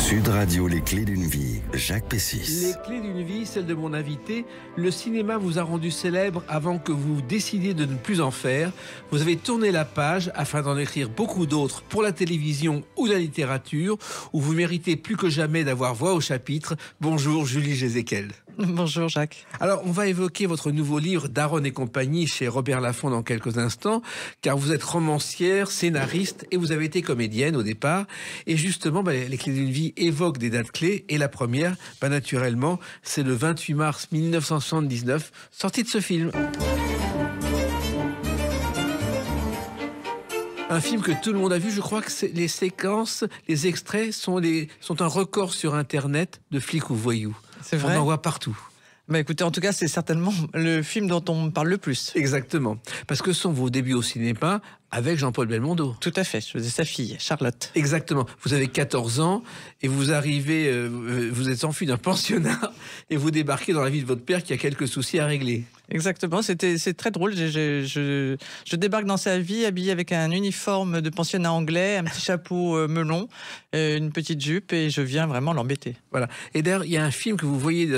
Sud Radio, les clés d'une vie, Jacques Pessis. Les clés d'une vie, celle de mon invité. Le cinéma vous a rendu célèbre avant que vous décidiez de ne plus en faire. Vous avez tourné la page afin d'en écrire beaucoup d'autres pour la télévision ou la littérature, où vous méritez plus que jamais d'avoir voix au chapitre. Bonjour Julie Jézéquel. Bonjour Jacques. Alors, on va évoquer votre nouveau livre Daronne et compagnie chez Robert Laffont dans quelques instants, car vous êtes romancière, scénariste et vous avez été comédienne au départ. Et justement, les clés d'une vie évoquent des dates clés. Et la première, naturellement, c'est le 28 mars 1979, sortie de ce film. Un film que tout le monde a vu. Je crois que les séquences, les extraits sont un record sur Internet de flics ou voyous. C'est vrai. On en voit partout. Bah écoutez, en tout cas, c'est certainement le film dont on parle le plus. Exactement. Parce que ce sont vos débuts au cinéma avec Jean-Paul Belmondo. Tout à fait. Je faisais sa fille, Charlotte. Exactement. Vous avez 14 ans et vous arrivez, vous êtes enfui d'un pensionnat et vous débarquez dans la vie de votre père qui a quelques soucis à régler. Exactement, c'est très drôle. Je débarque dans sa vie habillé avec un uniforme de pensionnat anglais, un petit chapeau melon, une petite jupe, et je viens vraiment l'embêter. Voilà. Et d'ailleurs, il y a un film que vous voyez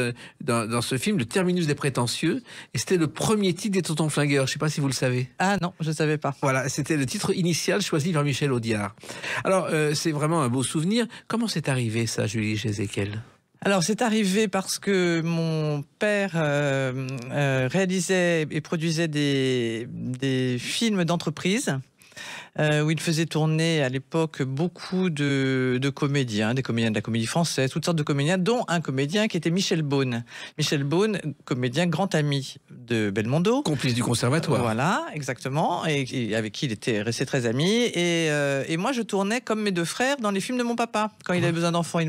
dans ce film, Le Terminus des prétentieux, et c'était le premier titre des Tontons Flingueurs. Je ne sais pas si vous le savez. Ah non, je ne savais pas. Voilà, c'était le titre initial choisi par Michel Audiard. Alors, c'est vraiment un beau souvenir. Comment c'est arrivé ça, Julie Jézéquel ? Alors, c'est arrivé parce que mon père réalisait et produisait des films d'entreprise où il faisait tourner à l'époque beaucoup de comédiens, des comédiens de la comédie française, toutes sortes de comédiens, dont un comédien qui était Michel Beaune. Michel Beaune, comédien grand ami de Belmondo. Complice du conservatoire. Voilà, exactement, et avec qui il était resté très ami. Et moi, je tournais comme mes deux frères dans les films de mon papa, quand il avait besoin d'enfants.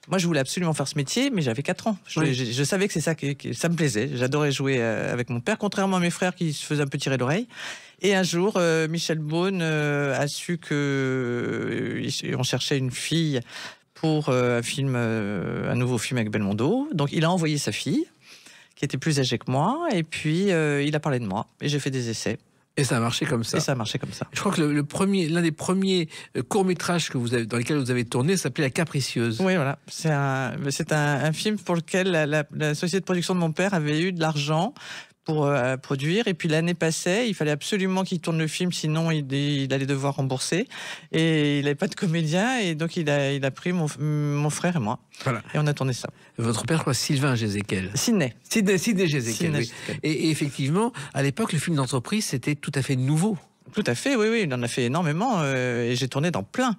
Moi, je voulais absolument faire ce métier, mais j'avais 4 ans. Je savais que c'est ça ça me plaisait. J'adorais jouer avec mon père, contrairement à mes frères qui se faisaient un peu tirer l'oreille. Et un jour, Michel Beaune a su qu'on cherchait une fille pour un nouveau film avec Belmondo. Donc, il a envoyé sa fille, qui était plus âgée que moi, et puis il a parlé de moi. Et j'ai fait des essais. Et ça a marché comme ça. Et ça a marché comme ça. Je crois que l'un des premiers courts-métrages dans lesquels vous avez tourné s'appelait La Capricieuse. Oui, voilà. C'est un film pour lequel la société de production de mon père avait eu de l'argent pour produire, et puis l'année passait, il fallait absolument qu'il tourne le film, sinon il allait devoir rembourser, et il n'avait pas de comédien, et donc il a pris mon frère et moi, voilà. Et on a tourné ça. Votre père, quoi, Sylvain Jézéquel. Sidney Jézéquel, oui. Et effectivement, à l'époque, le film d'entreprise, c'était tout à fait nouveau. Tout à fait, oui, il en a fait énormément, et j'ai tourné dans plein.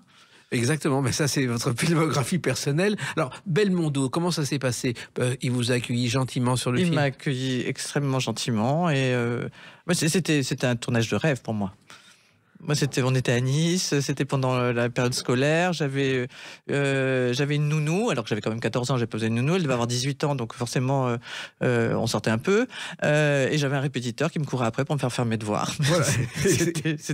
Exactement, mais ça c'est votre filmographie personnelle. Alors Belmondo, comment ça s'est passé ? Il vous a accueilli gentiment sur le film ? Il m'a accueilli extrêmement gentiment, et c'était un tournage de rêve pour moi. Moi, on était à Nice, c'était pendant la période scolaire, j'avais une nounou, alors que j'avais quand même 14 ans, j'ai pas besoin de nounou, elle devait avoir 18 ans, donc forcément, on sortait un peu, et j'avais un répétiteur qui me courait après pour me faire mes devoirs. Voilà.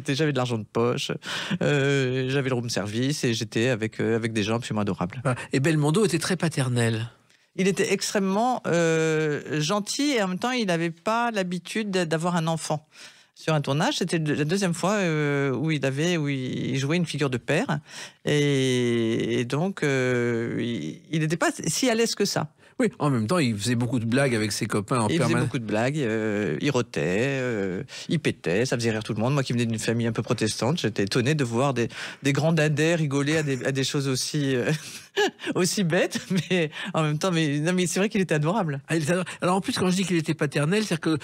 J'avais de l'argent de poche, j'avais le room service, et j'étais avec des gens absolument adorables. Et Belmondo était très paternel. Il était extrêmement gentil, et en même temps, il n'avait pas l'habitude d'avoir un enfant. Sur un tournage, c'était la deuxième fois où il jouait une figure de père, et donc il n'était pas si à l'aise que ça. Oui, en même temps, il faisait beaucoup de blagues avec ses copains en permanence. Il faisait beaucoup de blagues, il rotait, il pétait, ça faisait rire tout le monde. Moi qui venais d'une famille un peu protestante, j'étais étonné de voir des grands dadais rigoler à des choses aussi bêtes, mais en même temps, mais c'est vrai qu'il était adorable. Alors en plus, quand je dis qu'il était paternel, c'est-à-dire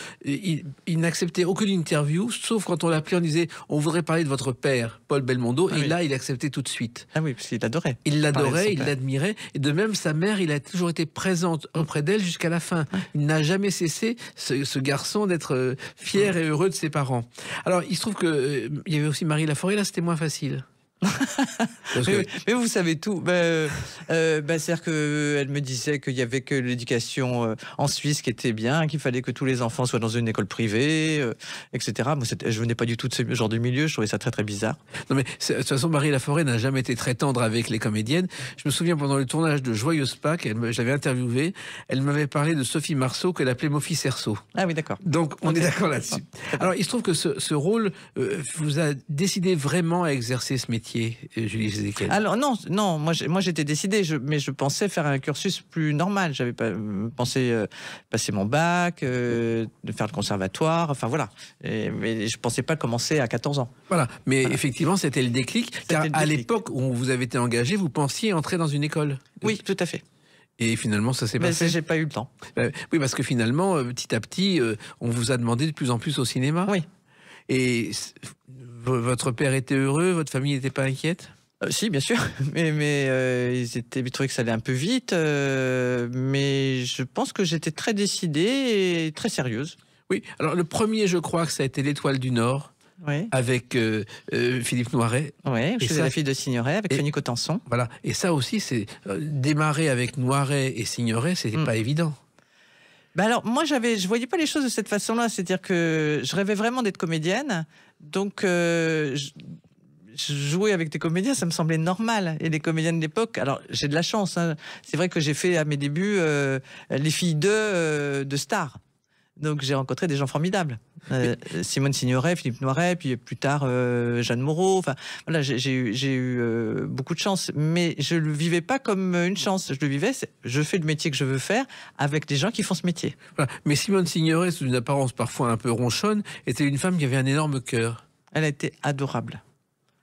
qu'il n'acceptait aucune interview, sauf quand on l'appelait, on disait « on voudrait parler de votre père, Paul Belmondo », et là, il acceptait tout de suite. Ah oui, parce qu'il adorait. Il l'adorait, il l'admirait, et de même, sa mère, il a toujours été présent auprès d'elle jusqu'à la fin. Il n'a jamais cessé, ce garçon, d'être fier et heureux de ses parents. Alors, il se trouve qu'il y avait aussi Marie Laforêt, là, c'était moins facile. Mais vous savez tout. C'est-à-dire qu'elle me disait qu'il y avait que l'éducation en Suisse qui était bien, qu'il fallait que tous les enfants soient dans une école privée, etc. Moi, je venais pas du tout de ce genre de milieu, je trouvais ça très très bizarre. Non mais de toute façon, Marie Laforêt n'a jamais été très tendre avec les comédiennes. Je me souviens pendant le tournage de Joyeuse Pâques, je l'avais interviewée, elle m'avait parlé de Sophie Marceau qu'elle appelait Mofi Cerceau. Ah oui, d'accord. Donc on est d'accord là-dessus. Alors il se trouve que ce rôle vous a décidé vraiment à exercer ce métier. métier, Julie Ezekiel? Alors non, moi j'étais décidée, mais je pensais faire un cursus plus normal. J'avais pas pensé passer mon bac, de faire le conservatoire, enfin voilà. Mais je pensais pas commencer à 14 ans. Voilà, mais effectivement, c'était le déclic. Car le à déclic. l'époque où vous avez été engagé, vous pensiez entrer dans une école. Oui, tout à fait. Et finalement, ça s'est Mais passé. j'ai pas eu le temps. Oui, parce que finalement, petit à petit, on vous a demandé de plus en plus au cinéma. Oui. Et votre père était heureux, votre famille n'était pas inquiète? Si, bien sûr, mais ils trouvaient que ça allait un peu vite, mais je pense que j'étais très décidée et très sérieuse. Oui, alors le premier, je crois que ça a été l'Étoile du Nord, Oui, avec Philippe Noiret. ouais, je Et faisais ça, La fille de Signoret avec et- Fanny Cotenson. Voilà, et ça aussi, c'est démarrer avec Noiret et Signoret, c'était pas évident. Ben alors, moi, je voyais pas les choses de cette façon-là. C'est-à-dire que je rêvais vraiment d'être comédienne. Donc, jouer avec des comédiens, ça me semblait normal. Et les comédiennes de l'époque, alors j'ai de la chance. Hein. C'est vrai que j'ai fait à mes débuts les filles de stars. Donc j'ai rencontré des gens formidables. Simone Signoret, Philippe Noiret, puis plus tard Jeanne Moreau. Enfin voilà, j'ai eu beaucoup de chance, mais je le vivais pas comme une chance. Je le vivais, je fais le métier que je veux faire avec des gens qui font ce métier. Voilà. Mais Simone Signoret, sous une apparence parfois un peu ronchonne, était une femme qui avait un énorme cœur. Elle a été adorable.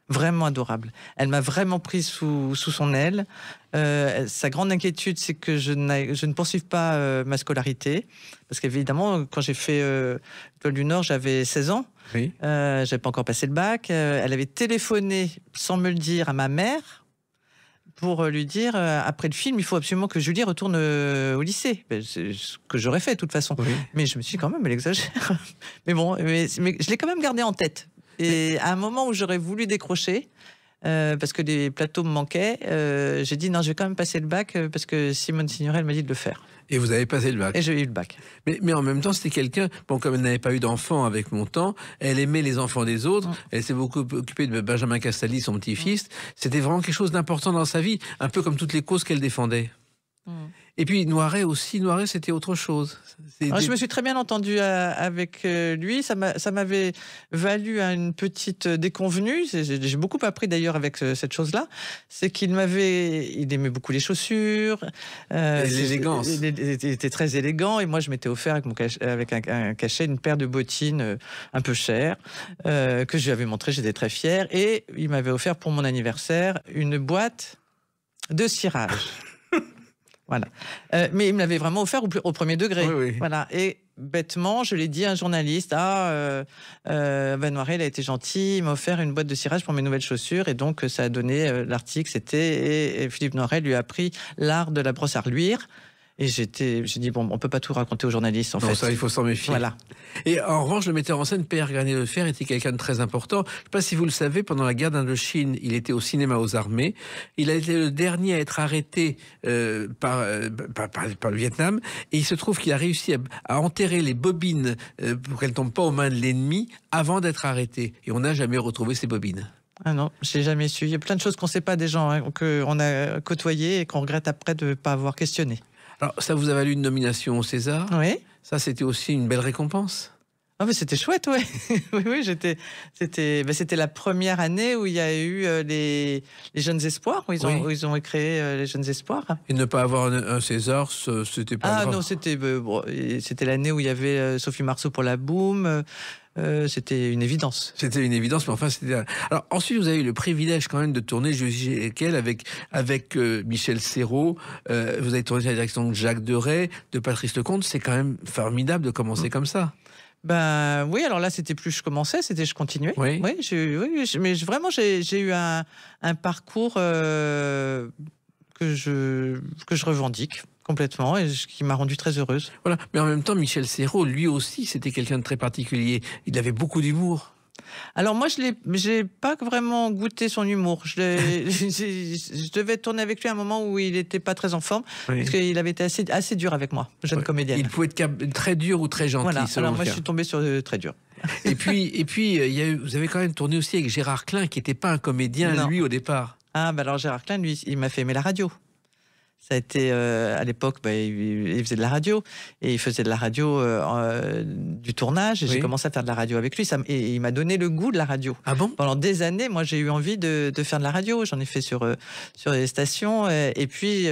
Vraiment adorable. Elle m'a vraiment pris sous son aile. Sa grande inquiétude, c'est que je ne poursuive pas ma scolarité. Parce qu'évidemment, quand j'ai fait l'Étoile du Nord, j'avais 16 ans. Oui. J'avais pas encore passé le bac. Elle avait téléphoné, sans me le dire, à ma mère pour lui dire, après le film, il faut absolument que Julie retourne au lycée. C'est ce que j'aurais fait, de toute façon. Oui. Mais je me suis dit, quand même, elle exagère. Mais bon, mais je l'ai quand même gardé en tête. Et à un moment où j'aurais voulu décrocher, parce que les plateaux me manquaient, j'ai dit non, je vais quand même passer le bac parce que Simone Signoret m'a dit de le faire. Et vous avez passé le bac. Et j'ai eu le bac. Mais en même temps, c'était quelqu'un, bon, comme elle n'avait pas eu d'enfant avec mon temps, elle aimait les enfants des autres, elle s'est beaucoup occupée de Benjamin Castaldi, son petit-fils. C'était vraiment quelque chose d'important dans sa vie, un peu comme toutes les causes qu'elle défendait. Et puis Noiret aussi, Noiret c'était autre chose. Je me suis très bien entendue avec lui, ça m'avait valu une petite déconvenue, j'ai beaucoup appris d'ailleurs avec cette chose-là, c'est il aimait beaucoup les chaussures, l'élégance. Il était très élégant et moi je m'étais offert avec un cachet, une paire de bottines un peu chères que je lui avais montré, j'étais très fier et il m'avait offert pour mon anniversaire une boîte de cirage. Voilà. Mais il me l'avait vraiment offert au premier degré. Oui, oui. Voilà. Et bêtement, je l'ai dit à un journaliste, Ben Noiret, il a été gentil, il m'a offert une boîte de cirage pour mes nouvelles chaussures. Et donc, ça a donné l'article, et Philippe Noiret lui a appris l'art de la brosse à reluire. Et j'ai dit, bon, on peut pas tout raconter aux journalistes, en fait. Non, ça, il faut s'en méfier. Voilà. Et en revanche, le metteur en scène, Pierre Granet-Lefer, était quelqu'un de très important. Je ne sais pas si vous le savez, pendant la guerre d'Indochine, il était au cinéma aux armées. Il a été le dernier à être arrêté par le Vietnam. Et il se trouve qu'il a réussi à enterrer les bobines pour qu'elles ne tombent pas aux mains de l'ennemi avant d'être arrêté. Et on n'a jamais retrouvé ces bobines. Ah non, j'ai jamais su. Il y a plein de choses qu'on ne sait pas des gens, hein, qu'on a côtoyés et qu'on regrette après de ne pas avoir questionné. Alors, ça vous a valu une nomination au César. Oui. Ça, c'était aussi une belle récompense. Ah mais c'était chouette, ouais. oui, c'était la première année où il y a eu les Jeunes Espoirs, où ils ont créé les Jeunes Espoirs. Et ne pas avoir un César, c'était pas grave. Ah non, c'était l'année où il y avait Sophie Marceau pour La Boum. C'était une évidence. C'était une évidence, mais enfin, c'était... Alors, ensuite, vous avez eu le privilège quand même de tourner Julie Ezekiel avec Michel Serrault. Vous avez tourné à la direction de Jacques Deray, de Patrice Lecomte. C'est quand même formidable de commencer comme ça. Ben oui, alors là, c'était plus je commençais, c'était je continuais. Oui. Mais vraiment, j'ai eu un parcours que je revendique complètement et qui m'a rendue très heureuse. Voilà. Mais en même temps, Michel Serrault, lui aussi, c'était quelqu'un de très particulier. Il avait beaucoup d'humour. Alors moi, j'ai pas vraiment goûté son humour. Je devais tourner avec lui à un moment où il était pas très en forme, parce qu'il avait été assez dur avec moi, jeune comédienne. Il pouvait être très dur ou très gentil. Voilà. Selon Alors moi, je suis tombée sur très dur. Et puis, vous avez quand même tourné aussi avec Gérard Klein, qui n'était pas un comédien, lui, au départ. Ah, bah alors Gérard Klein, lui, il m'a fait aimer la radio. Ça a été, à l'époque, il faisait de la radio. Et il faisait de la radio du tournage. Et j'ai commencé à faire de la radio avec lui. Et il m'a donné le goût de la radio. Ah bon? Pendant des années, moi, j'ai eu envie de faire de la radio. J'en ai fait sur les stations. Et puis,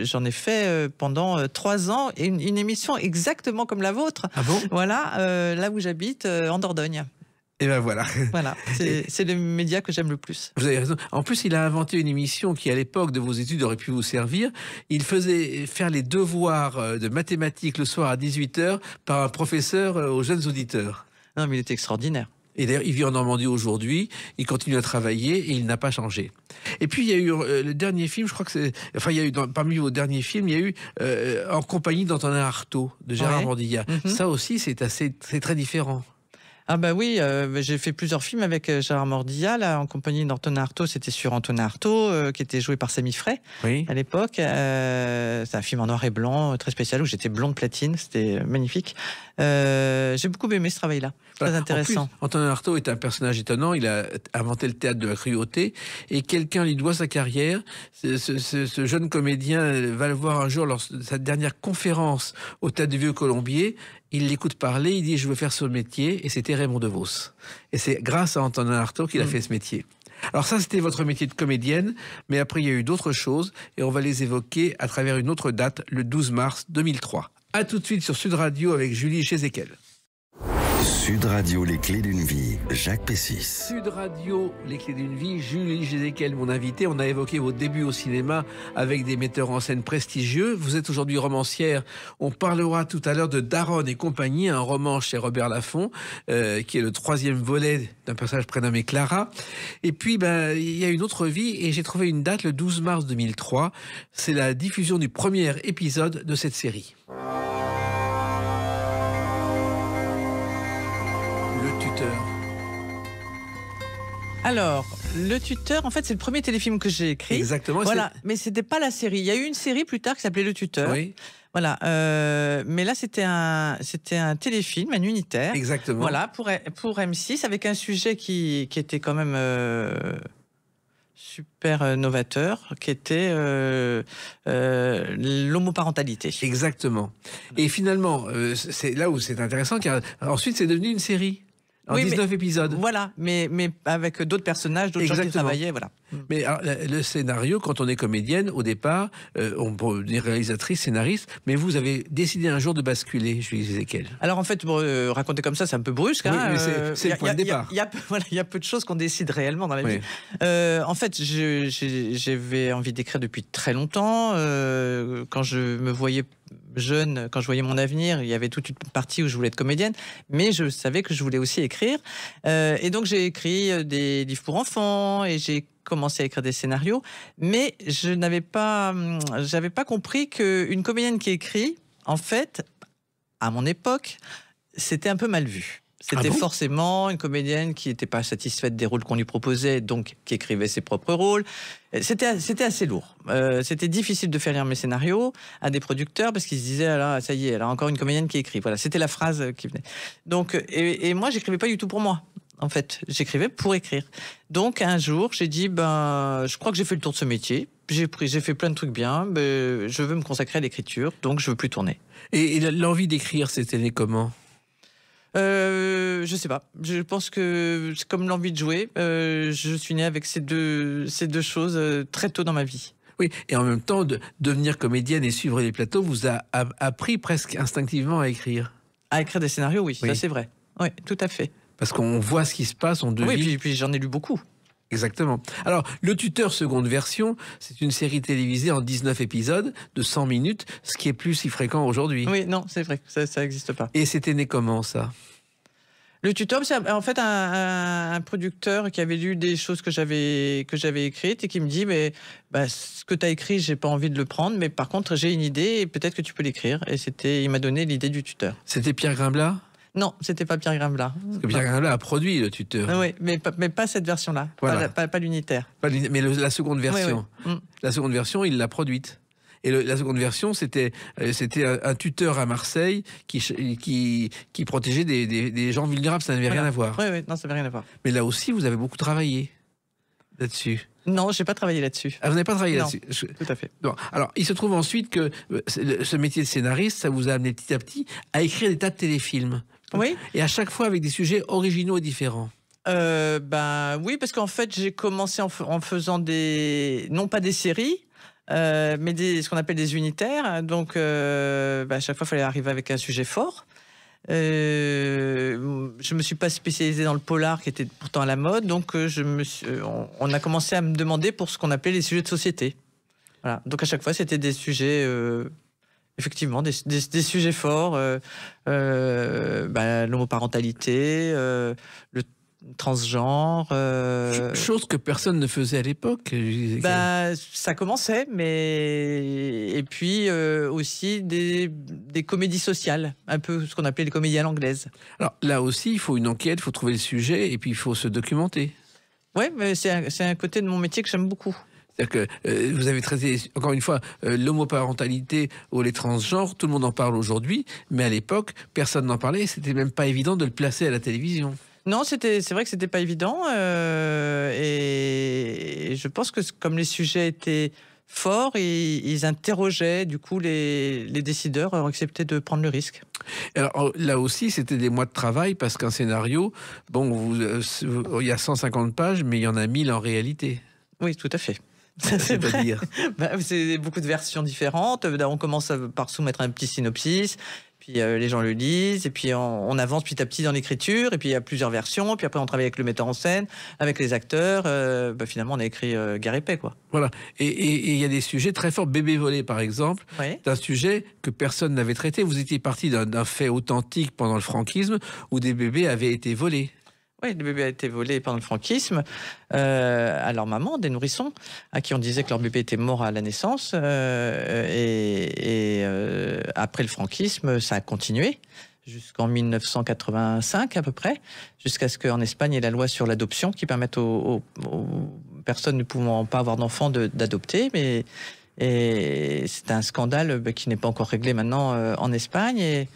j'en ai fait pendant 3 ans. Et une émission exactement comme la vôtre. Ah bon? Voilà, là où j'habite, en Dordogne. Et ben voilà. Voilà, c'est le média que j'aime le plus. Vous avez raison. En plus, il a inventé une émission qui, à l'époque de vos études, aurait pu vous servir. Il faisait faire les devoirs de mathématiques le soir à 18h par un professeur aux jeunes auditeurs. Non, mais il était extraordinaire. Et d'ailleurs, il vit en Normandie aujourd'hui, il continue à travailler et il n'a pas changé. Et puis, il y a eu le dernier film, je crois que c'est... Enfin, il y a eu, parmi vos derniers films, il y a eu En compagnie d'Antonin Artaud, de Gérard Mordillat. Ça aussi, c'est très différent. Ah bah oui, j'ai fait plusieurs films avec Gérard Mordillat, là, en compagnie d'Antonin Artaud. C'était sur Antonin Artaud, qui était joué par Samy Frey à l'époque. C'est un film en noir et blanc, très spécial, où j'étais blonde platine. C'était magnifique. J'ai beaucoup aimé ce travail-là. Très intéressant. En plus, Antonin Artaud est un personnage étonnant. Il a inventé le théâtre de la cruauté et quelqu'un lui doit sa carrière. Ce jeune comédien va le voir un jour lors de sa dernière conférence au théâtre du Vieux-Colombier. Il l'écoute parler, il dit « je veux faire ce métier » et c'était Raymond DeVos. Et c'est grâce à Antonin Artaud qu'il a fait ce métier. Alors ça, c'était votre métier de comédienne, mais après, il y a eu d'autres choses et on va les évoquer à travers une autre date, le 12 mars 2003. A tout de suite sur Sud Radio avec Julie Chézéquel. Sud Radio, les clés d'une vie, Jacques Pessis. Sud Radio, les clés d'une vie, Julie Chézéquel, mon invité. On a évoqué vos débuts au cinéma avec des metteurs en scène prestigieux. Vous êtes aujourd'hui romancière. On parlera tout à l'heure de Daronne et compagnie, un roman chez Robert Laffont, qui est le 3e volet d'un personnage prénommé Clara. Et puis, il y a une autre vie et j'ai trouvé une date, le 12 mars 2003. C'est la diffusion du premier épisode de cette série. Le tuteur. Alors, Le Tuteur, en fait, c'est le premier téléfilm que j'ai écrit. Exactement. Voilà, mais c'était pas la série. Il y a eu une série plus tard qui s'appelait Le Tuteur. Oui. Voilà, mais là c'était un téléfilm, un unitaire. Exactement. Voilà, pour M6 avec un sujet qui était quand même super novateur, qui était l'homoparentalité. Exactement. Et finalement, c'est là où c'est intéressant, car ensuite c'est devenu une série. En 19 épisodes. Voilà, mais avec d'autres personnages, d'autres gens qui travaillaient, voilà. Mais alors, le scénario, quand on est comédienne, au départ, on peut devenir réalisatrice, scénariste, mais vous avez décidé un jour de basculer, Julie Chézéquel. Alors en fait, raconter comme ça, c'est un peu brusque. Oui, mais c'est le point de départ. Il y a peu de choses qu'on décide réellement dans la vie. En fait, j'avais envie d'écrire depuis très longtemps. Quand je me voyais jeune, quand je voyais mon avenir, il y avait toute une partie où je voulais être comédienne, mais je savais que je voulais aussi écrire. Et donc j'ai écrit des livres pour enfants et j'ai commencé à écrire des scénarios, mais j'avais pas compris qu'une comédienne qui écrit, en fait, à mon époque, c'était un peu mal vu. C'était forcément une comédienne qui n'était pas satisfaite des rôles qu'on lui proposait, donc qui écrivait ses propres rôles. C'était assez lourd. C'était difficile de faire lire mes scénarios à des producteurs parce qu'ils se disaient ah, ça y est, elle a encore une comédienne qui écrit. Voilà, c'était la phrase qui venait. Donc, et moi, j'écrivais pas du tout pour moi. En fait, j'écrivais pour écrire. Donc, un jour, j'ai dit je crois que j'ai fait le tour de ce métier. J'ai fait plein de trucs bien. Je veux me consacrer à l'écriture, donc je veux plus tourner. Et l'envie d'écrire, c'était né comment ? Je sais pas. Je pense que c'est comme l'envie de jouer. Je suis né avec ces deux choses très tôt dans ma vie. Oui, et en même temps, devenir comédienne et suivre les plateaux vous a appris presque instinctivement à écrire. À écrire des scénarios, oui. Ça c'est vrai. Oui, tout à fait. Parce qu'on voit ce qui se passe, on devine. Oui, puis j'en ai lu beaucoup. Exactement. Alors, Le Tuteur seconde version, c'est une série télévisée en 19 épisodes de 100 minutes, ce qui est plus si fréquent aujourd'hui. Oui, non, c'est vrai, ça n'existe pas. Et c'était né comment, ça ? Le Tuteur, c'est en fait un producteur qui avait lu des choses que j'avais écrites et qui me dit ce que tu as écrit, j'ai pas envie de le prendre, mais par contre, j'ai une idée et peut-être que tu peux l'écrire. Et il m'a donné l'idée du Tuteur. C'était Pierre Grimblat ? Non, c'était pas Pierre Grimblat. Parce que Pierre Grimblat a produit Le Tuteur. Oui, mais pas cette version-là, voilà. pas l'unitaire. Mais la seconde version. Oui. La seconde version, il l'a produite. Et la seconde version, c'était un tuteur à Marseille qui protégeait des gens vulnérables. Ça n'avait rien à voir. Oui, non, ça n'avait rien à voir. Mais là aussi, vous avez beaucoup travaillé là-dessus. Non, j'ai pas travaillé là-dessus. Ah, vous n'avez pas travaillé Non, là-dessus? tout à fait. Bon, alors, il se trouve ensuite que ce métier de scénariste, ça vous a amené petit à petit à écrire des tas de téléfilms. Oui. Et à chaque fois avec des sujets originaux et différents. Ben oui, parce qu'en fait, j'ai commencé en faisant non pas des séries, mais ce qu'on appelle des unitaires. Donc, à chaque fois, il fallait arriver avec un sujet fort. Je me suis pas spécialisée dans le polar, qui était pourtant à la mode. Donc, on a commencé à me demander pour ce qu'on appelait les sujets de société. Voilà. Donc, à chaque fois, c'était des sujets... effectivement, des sujets forts, l'homoparentalité, le transgenre. Chose que personne ne faisait à l'époque. Ça commençait, mais et puis aussi des comédies sociales, un peu ce qu'on appelait les comédies à l'anglaise. Alors là aussi, il faut une enquête, il faut trouver le sujet et puis il faut se documenter. Oui, mais c'est un côté de mon métier que j'aime beaucoup. C'est-à-dire que vous avez traité, encore une fois, l'homoparentalité ou les transgenres, tout le monde en parle aujourd'hui, mais à l'époque, personne n'en parlait, c'était même pas évident de le placer à la télévision. Non, c'est vrai que c'était pas évident, et je pense que comme les sujets étaient forts, ils interrogeaient, du coup, les décideurs ont accepté de prendre le risque. Alors là aussi, c'était des mois de travail, parce qu'un scénario, il y a 150 pages, mais il y en a 1000 en réalité. Oui, tout à fait. C'est pas dire. C'est beaucoup de versions différentes. On commence par soumettre un petit synopsis, puis les gens le lisent, et puis on avance petit à petit dans l'écriture, et puis il y a plusieurs versions, puis après on travaille avec le metteur en scène, avec les acteurs. Finalement, on a écrit Guerre et Paix, quoi. Voilà. Et il y a des sujets très forts. Bébé volé, par exemple, oui. C'est un sujet que personne n'avait traité. Vous étiez parti d'un fait authentique pendant le franquisme, où des bébés avaient été volés. Oui, le bébé a été volé pendant le franquisme à leur maman, des nourrissons, à qui on disait que leur bébé était mort à la naissance. Après le franquisme, ça a continué jusqu'en 1985 à peu près, jusqu'à ce qu'en Espagne, il y ait la loi sur l'adoption qui permette aux personnes ne pouvant pas avoir d'enfants d'adopter. Et c'est un scandale qui n'est pas encore réglé maintenant en Espagne.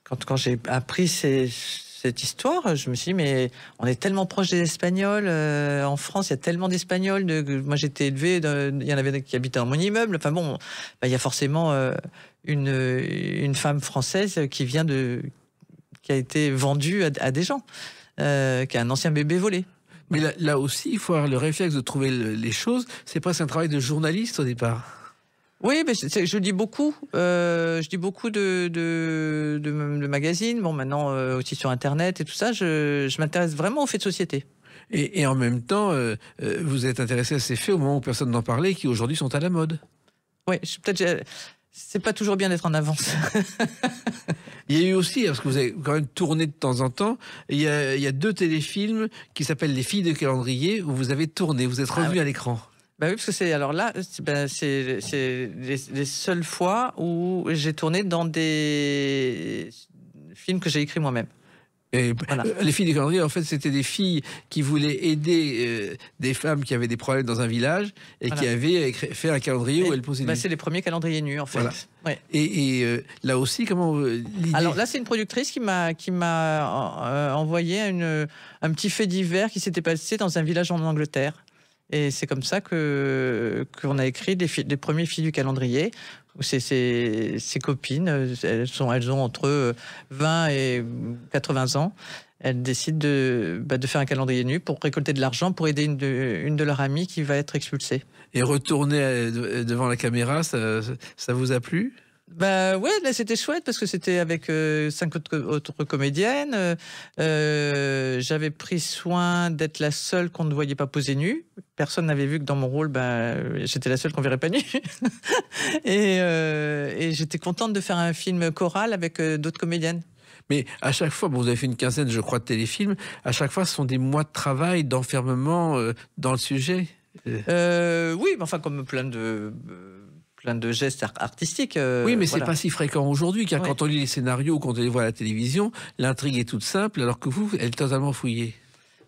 Quand j'ai appris cette histoire, je me suis dit, mais on est tellement proche des Espagnols. En France, il y a tellement d'Espagnols. Moi, j'étais élevé, il y en avait qui habitaient dans mon immeuble. Enfin bon, il y a forcément une femme française qui a été vendue à des gens, qui a un ancien bébé volé. Mais là aussi, il faut avoir le réflexe de trouver les choses. C'est presque un travail de journaliste au départ. Oui, mais je lis beaucoup. Je lis beaucoup de magazines. Bon, maintenant aussi sur Internet et tout ça. Je m'intéresse vraiment aux faits de société. Et en même temps, vous êtes intéressé à ces faits au moment où personne n'en parlait, qui aujourd'hui sont à la mode. Oui, c'est pas toujours bien d'être en avance. Il y a eu aussi, parce que vous avez quand même tourné de temps en temps, il y a 2 téléfilms qui s'appellent Les filles de calendrier, où vous avez tourné, vous êtes revenu à l'écran. Oui, parce que c'est les seules fois où j'ai tourné dans des films que j'ai écrits moi-même. Et voilà. Les filles du calendrier, en fait, c'était des filles qui voulaient aider des femmes qui avaient des problèmes dans un village et qui avaient fait un calendrier où elles posaient nus. C'est les premiers calendriers nus, en fait. Voilà. Ouais. Et là aussi, comment l'idée... Alors là, c'est une productrice qui m'a envoyé un petit fait divers qui s'était passé dans un village en Angleterre. Et c'est comme ça qu'on a écrit les premiers filles du calendrier. Ses copines, elles ont entre 20 et 80 ans. Elles décident de faire un calendrier nu pour récolter de l'argent pour aider une de leurs amies qui va être expulsée. Et retourner devant la caméra, ça vous a plu ? Ouais, là c'était chouette parce que c'était avec 5 autres comédiennes. J'avais pris soin d'être la seule qu'on ne voyait pas poser nue. Personne n'avait vu que dans mon rôle, j'étais la seule qu'on verrait pas nue. et j'étais contente de faire un film choral avec d'autres comédiennes. Mais à chaque fois, vous avez fait une quinzaine, je crois, de téléfilms. À chaque fois, ce sont des mois de travail, d'enfermement dans le sujet. Oui, mais enfin comme plein de gestes artistiques. Oui, mais c'est pas si fréquent aujourd'hui, car quand on lit les scénarios, quand on les voit à la télévision, l'intrigue est toute simple, alors que vous, elle est totalement fouillée.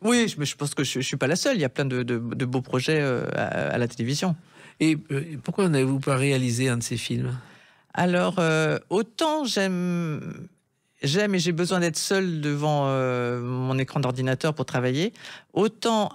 Oui, mais je pense que je suis pas la seule. Il y a plein de beaux projets à la télévision. Et pourquoi n'avez-vous pas réalisé un de ces films ? Alors, autant j'aime j'aime et j'ai besoin d'être seule devant mon écran d'ordinateur pour travailler, autant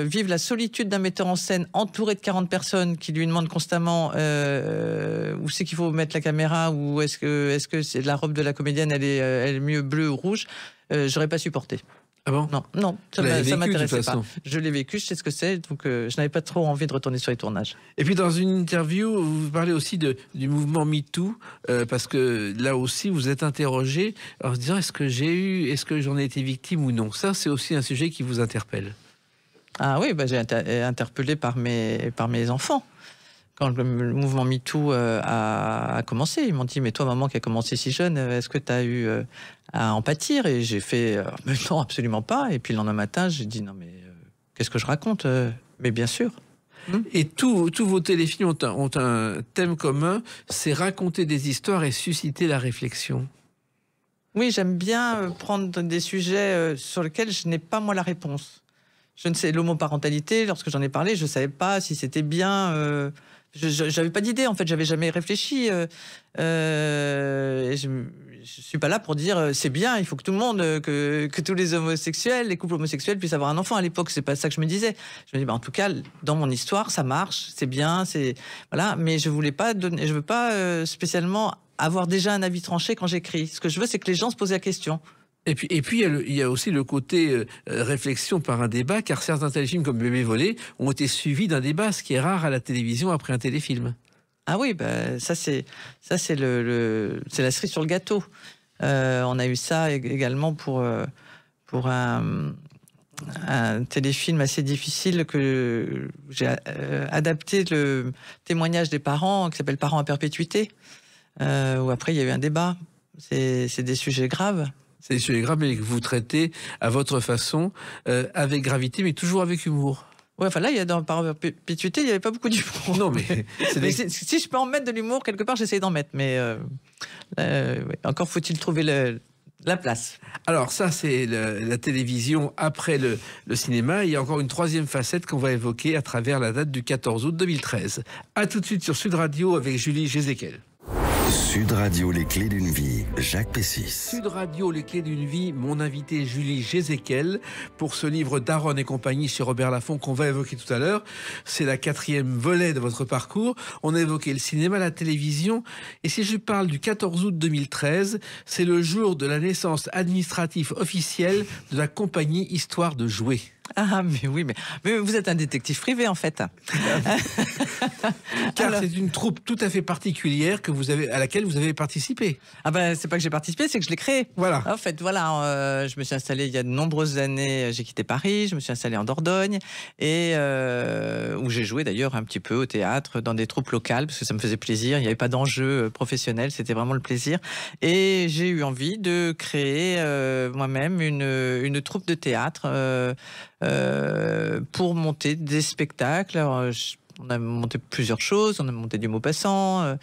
vivre la solitude d'un metteur en scène entouré de 40 personnes qui lui demandent constamment où c'est qu'il faut mettre la caméra, ou est-ce que c'est la robe de la comédienne, elle est mieux bleue ou rouge, j'aurais pas supporté. Ah bon? Non, ça m'intéressait pas. Je l'ai vécu, je sais ce que c'est, donc je n'avais pas trop envie de retourner sur les tournages. Et puis dans une interview, vous parlez aussi du mouvement MeToo, parce que là aussi vous êtes interrogé en se disant est-ce que j'en ai été victime ou non? Ça, c'est aussi un sujet qui vous interpelle. Ah oui, j'ai été interpellé par mes enfants. Quand le mouvement MeToo a commencé, ils m'ont dit « Mais toi, maman qui a commencé si jeune, est-ce que tu as eu à en pâtir ?» Et j'ai fait « Non, absolument pas. » Et puis le lendemain matin, j'ai dit « Non, mais qu'est-ce que je raconte ?» Mais bien sûr. Et tous vos téléfilms ont un thème commun, c'est raconter des histoires et susciter la réflexion. Oui, j'aime bien prendre des sujets sur lesquels je n'ai pas, moi, la réponse. Je ne sais, l'homoparentalité, lorsque j'en ai parlé, je ne savais pas si c'était bien... je n'avais pas d'idée, en fait, j'avais jamais réfléchi. Je suis pas là pour dire c'est bien, il faut que tout le monde, que tous les homosexuels, les couples homosexuels puissent avoir un enfant. À l'époque, c'est pas ça que je me disais. Je me dis, en tout cas, dans mon histoire, ça marche, c'est bien, voilà. Mais je veux pas spécialement avoir déjà un avis tranché quand j'écris. Ce que je veux, c'est que les gens se posent la question. Et puis il y a aussi le côté réflexion par un débat, car certains téléfilms comme Bébé volé ont été suivis d'un débat, ce qui est rare à la télévision après un téléfilm. Ah oui, ça c'est la cerise sur le gâteau. On a eu ça également pour un téléfilm assez difficile que j'ai adapté, le témoignage des parents, qui s'appelle Parents à perpétuité, où après il y a eu un débat. C'est des sujets graves. C'est des sujets graves, mais que vous traitez à votre façon, avec gravité, mais toujours avec humour. Ouais, enfin là, dans Parents à perpétuité, il n'y avait pas beaucoup d'humour. Non, mais, si je peux en mettre de l'humour quelque part, j'essaie d'en mettre. Mais encore faut-il trouver la place. Alors ça, c'est la télévision après le cinéma. Il y a encore une troisième facette qu'on va évoquer à travers la date du 14 août 2013. A tout de suite sur Sud Radio avec Julie Jézéquel. Sud Radio, les clés d'une vie, Jacques Pessis. Sud Radio, les clés d'une vie, mon invité Julie Jézéquel pour ce livre d'Aron et compagnie chez Robert Laffont qu'on va évoquer tout à l'heure. C'est la 4e volet de votre parcours. On a évoqué le cinéma, la télévision. Et si je parle du 14 août 2013, c'est le jour de la naissance administrative officielle de la compagnie Histoire de jouer. Ah, mais oui, mais vous êtes un détective privé, en fait. Car c'est une troupe tout à fait particulière à laquelle vous avez participé. Ah ben, c'est pas que j'ai participé, c'est que je l'ai créée. Voilà. En fait, voilà, je me suis installé il y a de nombreuses années. J'ai quitté Paris, je me suis installé en Dordogne, et où j'ai joué d'ailleurs un petit peu au théâtre, dans des troupes locales, parce que ça me faisait plaisir. Il n'y avait pas d'enjeu professionnel, c'était vraiment le plaisir. Et j'ai eu envie de créer moi-même une troupe de théâtre pour monter des spectacles. Alors, on a monté plusieurs choses, on a monté du Maupassant,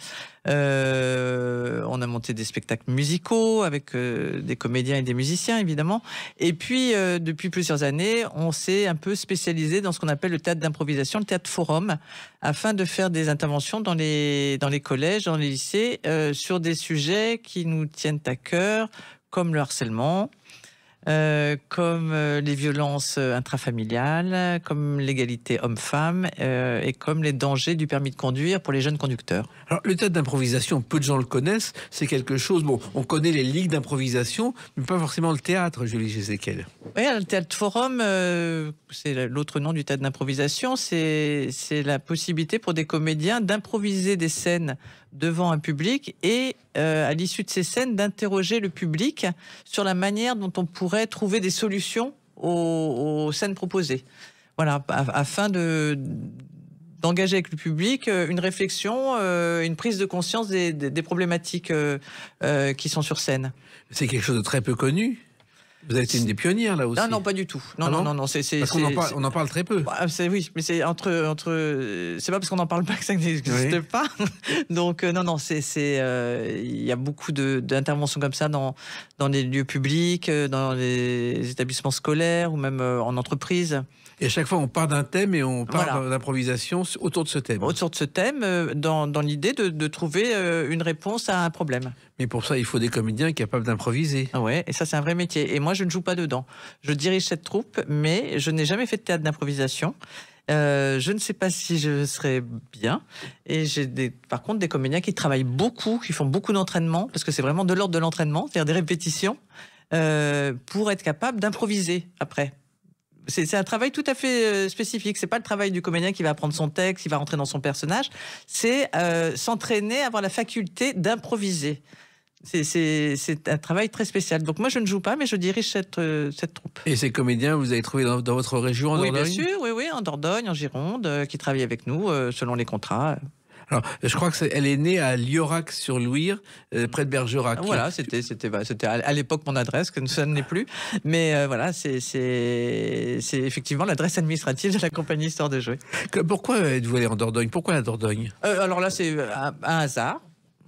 on a monté des spectacles musicaux avec des comédiens et des musiciens évidemment, et puis depuis plusieurs années on s'est un peu spécialisé dans ce qu'on appelle le théâtre d'improvisation, le théâtre forum, afin de faire des interventions dans les collèges, dans les lycées, sur des sujets qui nous tiennent à cœur, comme le harcèlement, comme les violences intrafamiliales, comme l'égalité homme-femme, et comme les dangers du permis de conduire pour les jeunes conducteurs. Alors, le théâtre d'improvisation, peu de gens le connaissent, c'est quelque chose... Bon, on connaît les ligues d'improvisation, mais pas forcément le théâtre, Julie Jézéquel. Oui, le théâtre forum, c'est l'autre nom du théâtre d'improvisation, c'est la possibilité pour des comédiens d'improviser des scènes devant un public et, à l'issue de ces scènes, d'interroger le public sur la manière dont on pourrait trouver des solutions aux scènes proposées. Voilà, afin d'engager avec le public une réflexion, une prise de conscience des problématiques qui sont sur scène. C'est quelque chose de très peu connu. Vous avez été une des pionnières là aussi. Non, pas du tout. Non. Parce qu'on en parle très peu. Oui, mais c'est c'est pas parce qu'on n'en parle pas que ça n'existe pas. Donc non, il y a beaucoup d'interventions comme ça dans les lieux publics, dans les établissements scolaires ou même en entreprise. Et à chaque fois, on part d'un thème et on part d'improvisation autour de ce thème. Autour de ce thème, dans l'idée de trouver une réponse à un problème. Mais pour ça, il faut des comédiens capables d'improviser. Ah ouais, et ça c'est un vrai métier. Et moi je ne joue pas dedans. Je dirige cette troupe, mais je n'ai jamais fait de théâtre d'improvisation. Je ne sais pas si je serai bien. Et j'ai par contre des comédiens qui travaillent beaucoup, qui font beaucoup d'entraînement, parce que c'est vraiment de l'ordre de l'entraînement, c'est-à-dire des répétitions, pour être capable d'improviser après. C'est un travail tout à fait spécifique. C'est pas le travail du comédien qui va apprendre son texte, qui va rentrer dans son personnage. C'est s'entraîner, avoir la faculté d'improviser. C'est un travail très spécial. Donc moi, je ne joue pas, mais je dirige cette troupe. Et ces comédiens, vous avez trouvé dans votre région, en Dordogne ? Oui, bien sûr, oui, en Dordogne, en Gironde, qui travaillent avec nous selon les contrats. Alors, je crois qu'elle est née à Liorac-sur-Louire, près de Bergerac. Voilà, c'était à l'époque mon adresse, que ça ne l'est plus. Mais voilà, c'est effectivement l'adresse administrative de la compagnie Histoire de jouer. Pourquoi êtes-vous allé en Dordogne ? Pourquoi la Dordogne ? Alors là, c'est un hasard.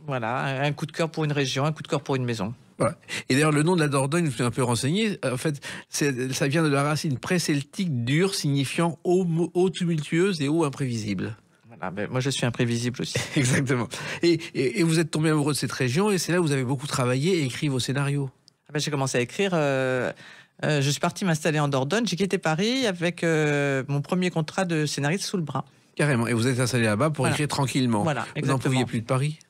Voilà, un coup de cœur pour une région, un coup de cœur pour une maison. Voilà. Et d'ailleurs, le nom de la Dordogne, je suis un peu renseigné. En fait, ça vient de la racine pré-celtique dur, signifiant eau tumultueuse et eau imprévisible. Voilà, ben, moi, je suis imprévisible aussi. Exactement. Et vous êtes tombé amoureux de cette région, et c'est là où vous avez beaucoup travaillé et écrit vos scénarios. Ben, j'ai commencé à écrire. Je suis parti m'installer en Dordogne. J'ai quitté Paris avec mon premier contrat de scénariste sous le bras. Carrément. Et vous êtes installé là-bas pour écrire tranquillement. Voilà, vous exactement. n'en pouviez plus de Paris ?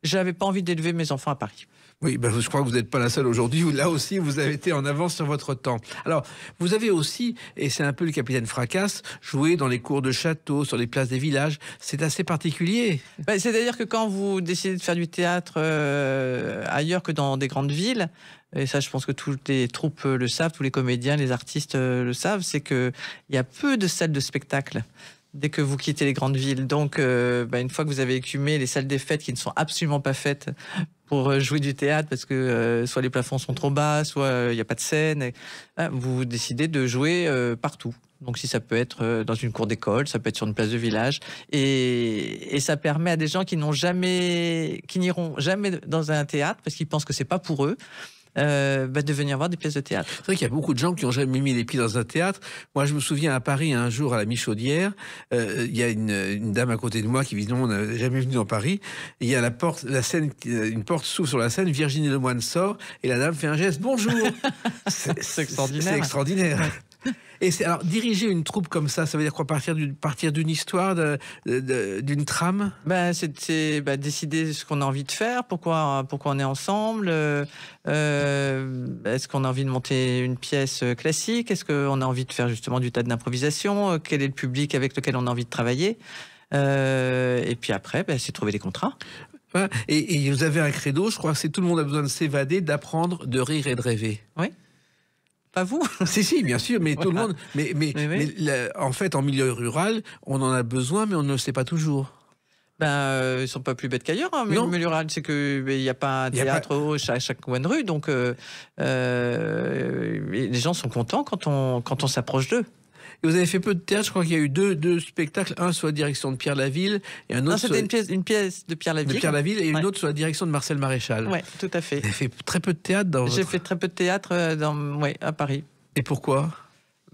J'avais pas envie d'élever mes enfants à Paris. Oui, ben, je crois que vous n'êtes pas la seule aujourd'hui. Là aussi, vous avez été en avance sur votre temps. Alors, vous avez aussi, et c'est un peu le capitaine Fracasse, joué dans les cours de château, sur les places des villages. C'est assez particulier. Ben, c'est-à-dire que quand vous décidez de faire du théâtre ailleurs que dans des grandes villes, et ça je pense que toutes les troupes le savent, tous les comédiens, les artistes le savent, c'est qu'il y a peu de salles de spectacle dès que vous quittez les grandes villes. Donc, une fois que vous avez écumé les salles des fêtes qui ne sont absolument pas faites pour jouer du théâtre, parce que soit les plafonds sont trop bas, soit il n'y a pas de scène, vous décidez de jouer partout. Donc, si ça peut être dans une cour d'école, ça peut être sur une place de village, et ça permet à des gens qui n'iront jamais dans un théâtre parce qu'ils pensent que c'est pas pour eux. De venir voir des pièces de théâtre. C'est vrai qu'il y a beaucoup de gens qui n'ont jamais mis les pieds dans un théâtre. Moi, je me souviens à Paris, un jour, à la Michaudière, il y a une dame à côté de moi qui, visiblement, n'a jamais venu dans Paris. Et il y a une porte s'ouvre sur la scène, Virginie Lemoine sort, et la dame fait un geste, bonjour. C'est extraordinaire. C'est extraordinaire. Et alors, diriger une troupe comme ça veut dire quoi ? Partir d'une histoire, d'une trame ? C'est décider ce qu'on a envie de faire, pourquoi on est ensemble. Est-ce qu'on a envie de monter une pièce classique ? Est-ce qu'on a envie de faire justement du théâtre d'improvisation ? Quel est le public avec lequel on a envie de travailler ? Et puis après, c'est trouver des contrats. Et vous avez un credo, je crois, c'est tout le monde a besoin de s'évader, d'apprendre, de rire et de rêver. Oui. Pas vous ? Si, bien sûr, mais tout le monde. Mais en fait, en milieu rural, on en a besoin, mais on ne le sait pas toujours. Ils sont pas plus bêtes qu'ailleurs. Hein, mais le milieu rural, c'est que il n'y a pas un théâtre à chaque coin de rue, donc les gens sont contents quand on s'approche d'eux. Et vous avez fait peu de théâtre, je crois qu'il y a eu deux spectacles, un sous la direction de Pierre Laville et un autre. Non, c'était une pièce de Pierre Laville. Et une autre sous la direction de Marcel Maréchal. Oui, tout à fait. Vous avez fait très peu de théâtre J'ai fait très peu de théâtre à Paris. Et pourquoi ?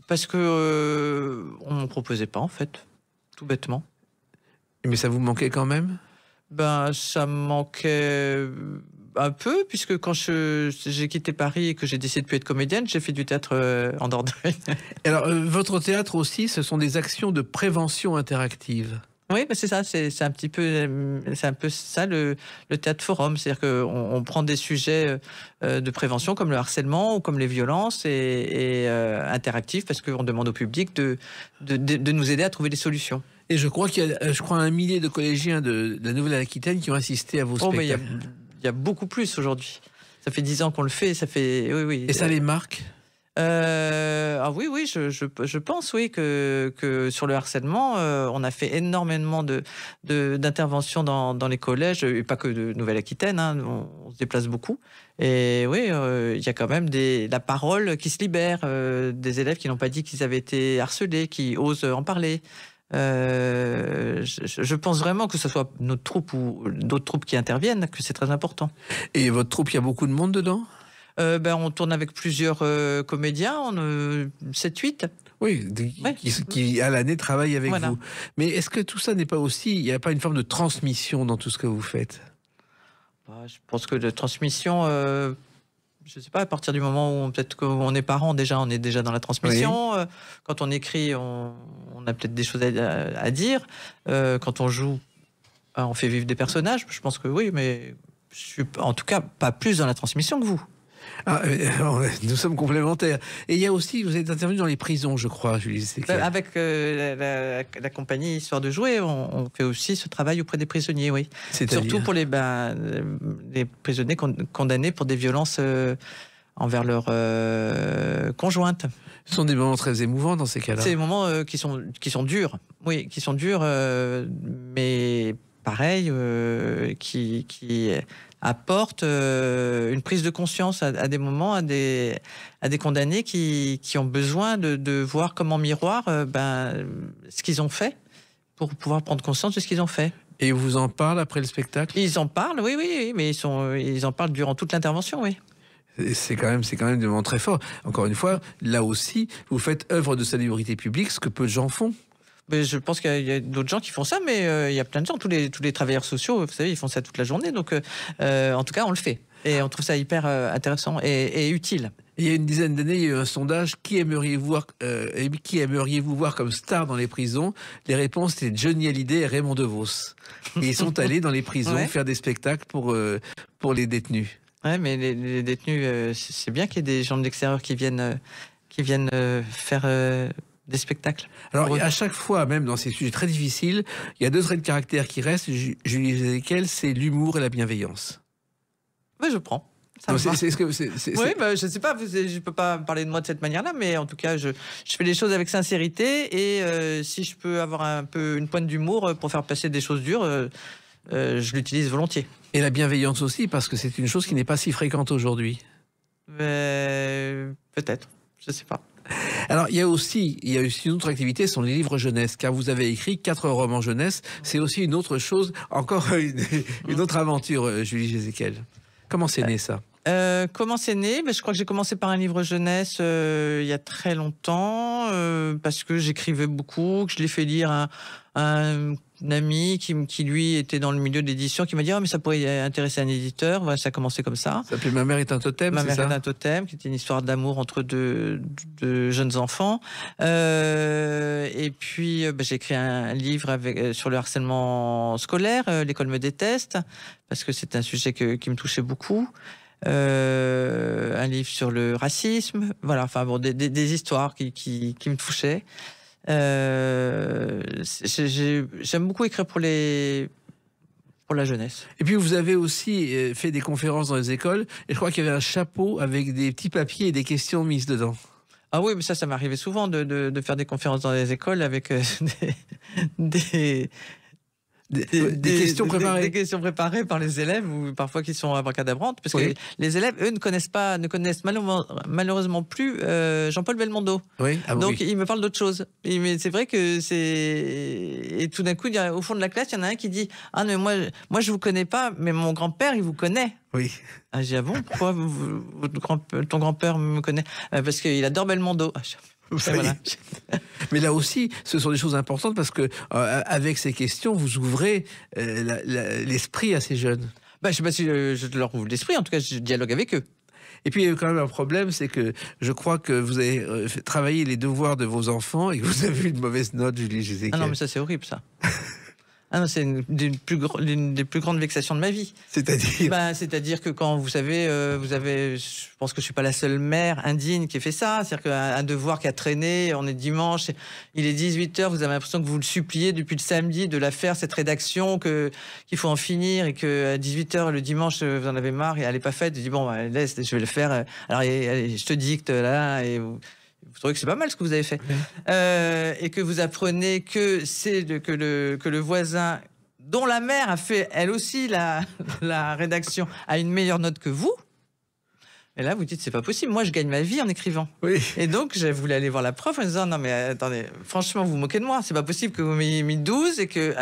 Parce que on ne proposait pas, en fait, tout bêtement. Mais ça vous manquait quand même ? Ça me manquait un peu, puisque quand j'ai quitté Paris et que j'ai décidé de plus être comédienne, j'ai fait du théâtre en Dordogne. Alors, votre théâtre aussi, ce sont des actions de prévention interactive. Oui, c'est ça, c'est un peu ça le théâtre forum, c'est-à-dire qu'on prend des sujets de prévention comme le harcèlement ou comme les violences et interactifs parce qu'on demande au public de nous aider à trouver des solutions. Et je crois qu'il y a, 1 millier de collégiens de la Nouvelle-Aquitaine qui ont assisté à vos spectacles. Il y a beaucoup plus aujourd'hui. Ça fait 10 ans qu'on le fait, ça fait oui. Et ça les marque ? Oui, je pense que sur le harcèlement, on a fait énormément d'interventions dans les collèges, et pas que de Nouvelle-Aquitaine, hein, on se déplace beaucoup. Et oui, il y a quand même la parole qui se libère, des élèves qui n'ont pas dit qu'ils avaient été harcelés, qui osent en parler. Je pense vraiment que ce soit notre troupe ou d'autres troupes qui interviennent, que c'est très important. Et votre troupe, il y a beaucoup de monde dedans ? On tourne avec plusieurs comédiens, 7-8. Oui, qui à l'année travaillent avec vous. Mais est-ce que tout ça n'est pas aussi, il n'y a pas une forme de transmission dans tout ce que vous faites ? Je pense que la transmission, je sais pas, à partir du moment où peut-être qu'on est parent, déjà, on est déjà dans la transmission. Oui. Quand on écrit, on a peut-être des choses à dire. Quand on joue, on fait vivre des personnages. Je pense que oui, mais je suis en tout cas pas plus dans la transmission que vous. Ah, nous sommes complémentaires. Et il y a aussi, vous êtes intervenu dans les prisons, je crois, Julie. Avec la compagnie Histoire de jouer, on fait aussi ce travail auprès des prisonniers, oui. Surtout pour les prisonniers condamnés pour des violences envers leur conjointe. Ce sont des moments très émouvants dans ces cas-là. C'est des moments qui sont durs, oui, qui sont durs, mais pareil, qui apporte une prise de conscience à des moments, à des condamnés qui ont besoin de voir comme en miroir ce qu'ils ont fait pour pouvoir prendre conscience de ce qu'ils ont fait. Et ils vous en parlent après le spectacle ? Ils en parlent, oui, mais ils en parlent durant toute l'intervention, oui. C'est quand même des moments très forts. Encore une fois, là aussi, vous faites œuvre de salubrité publique, ce que peu de gens font. Mais je pense qu'il y a d'autres gens qui font ça, mais il y a plein de gens, tous les travailleurs sociaux, vous savez, ils font ça toute la journée. Donc, en tout cas, on le fait. Et on trouve ça hyper intéressant et utile. Il y a une dizaine d'années, il y a eu un sondage. Qui aimeriez-vous voir comme star dans les prisons ? Les réponses étaient Johnny Hallyday et Raymond DeVos. Et ils sont allés dans les prisons faire des spectacles pour les détenus. Ouais, mais les détenus, c'est bien qu'il y ait des gens de l'extérieur qui viennent faire des spectacles. Alors, à chaque fois, même dans ces sujets très difficiles, il y a 2 traits de caractère qui restent. Julie Jézéquel, c'est l'humour et la bienveillance. Oui, je prends. Oui, je ne sais pas, je ne peux pas parler de moi de cette manière-là, mais en tout cas, je fais les choses avec sincérité et si je peux avoir un peu une pointe d'humour pour faire passer des choses dures, je l'utilise volontiers. Et la bienveillance aussi, parce que c'est une chose qui n'est pas si fréquente aujourd'hui. Peut-être, je ne sais pas. Alors, il y a aussi une autre activité, ce sont les livres jeunesse, car vous avez écrit 4 romans jeunesse. C'est aussi une autre chose, encore une autre aventure, Julie Jézéquel. Comment c'est né ça ? Comment c'est né ? Je crois que j'ai commencé par un livre jeunesse il y a très longtemps, parce que j'écrivais beaucoup, que je l'ai fait lire à un ami qui lui était dans le milieu de l'édition, qui m'a dit mais ça pourrait intéresser un éditeur. Voilà, ça a commencé comme ça. Ça s'appelait Ma mère est un totem. Ma mère est un totem, qui était une histoire d'amour entre deux jeunes enfants. Et puis j'ai écrit un livre sur le harcèlement scolaire. L'école me déteste, parce que c'est un sujet qui me touchait beaucoup. Un livre sur le racisme, voilà, enfin bon, des histoires qui me touchaient. J'aime beaucoup écrire pour la jeunesse. Et puis vous avez aussi fait des conférences dans les écoles, et je crois qu'il y avait un chapeau avec des petits papiers et des questions mises dedans. Ah oui, mais ça m'arrivait souvent de faire des conférences dans les écoles avec des questions préparées. Des questions préparées par les élèves, ou parfois qui sont abracadabrantes, parce que les élèves, eux, ne connaissent malheureusement plus Jean-Paul Belmondo. Oui. Donc, ils me parlent d'autre chose. Mais c'est vrai que Et tout d'un coup, au fond de la classe, il y en a un qui dit « Ah, mais moi, je vous connais pas, mais mon grand-père, il vous connaît. » Oui. Ah, j'ai dit « Ah bon, pourquoi ton grand-père me connaît ?»« Parce qu'il adore Belmondo. » Voilà. Mais là aussi, ce sont des choses importantes, parce que avec ces questions, vous ouvrez l'esprit à ces jeunes. Je ne sais pas si je leur ouvre l'esprit, en tout cas, je dialogue avec eux. Et puis, il y a quand même un problème, c'est que je crois que vous avez travaillé les devoirs de vos enfants et que vous avez eu une mauvaise note, Julie Jézéquel. Ah non, mais ça, c'est horrible, ça. Ah non, c'est une des plus grandes vexations de ma vie. C'est-à-dire C'est-à-dire que quand vous savez, je pense que je suis pas la seule mère indigne qui ait fait ça. C'est-à-dire qu'un devoir qui a traîné, on est dimanche, il est 18h, vous avez l'impression que vous le suppliez depuis le samedi de la faire, cette rédaction, qu'il faut en finir, et qu'à 18h le dimanche, vous en avez marre et elle n'est pas faite. Je dis laisse, je vais le faire. Alors, allez, je te dicte là, et vous trouvez que c'est pas mal ce que vous avez fait, et que vous apprenez que le voisin, dont la mère a fait elle aussi la rédaction, a une meilleure note que vous. Et là, vous dites, c'est pas possible. Moi, je gagne ma vie en écrivant. Oui. Et donc, je voulais aller voir la prof en disant, non, mais attendez, franchement, vous vous moquez de moi. C'est pas possible que vous m'ayez mis 12 et que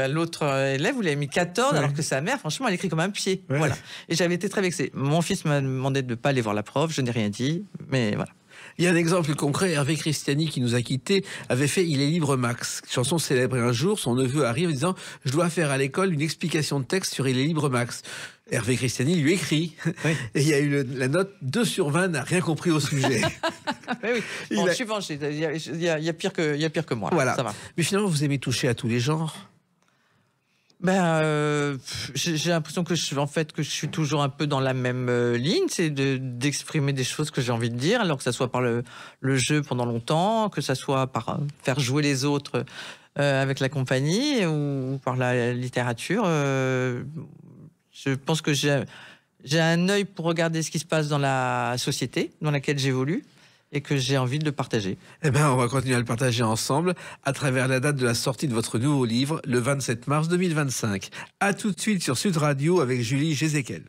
l'autre élève, vous l'avez mis 14, alors que sa mère, franchement, elle écrit comme un pied. Ouais. Voilà. Et j'avais été très vexée. Mon fils m'a demandé de ne pas aller voir la prof. Je n'ai rien dit, mais voilà. Il y a un exemple concret. Hervé Christiani, qui nous a quittés, avait fait Il est libre Max, chanson célèbre. Et un jour, son neveu arrive en disant « Je dois faire à l'école une explication de texte sur Il est libre Max ». Hervé Christiani lui écrit. Oui. Et il y a eu la note 2/20, n'a rien compris au sujet. Oui. Bon, je suis penché. Il y a pire que moi. Voilà. Ça va. Mais finalement, vous aimez toucher à tous les genres? J'ai l'impression que je suis toujours un peu dans la même ligne, c'est d'exprimer des choses que j'ai envie de dire, alors que ça soit par le jeu pendant longtemps, que ça soit par faire jouer les autres avec la compagnie ou par la littérature. Je pense que j'ai un œil pour regarder ce qui se passe dans la société dans laquelle j'évolue et que j'ai envie de le partager. Eh bien, on va continuer à le partager ensemble à travers la date de la sortie de votre nouveau livre, le 27 mars 2025. À tout de suite sur Sud Radio avec Julie Jézéquel.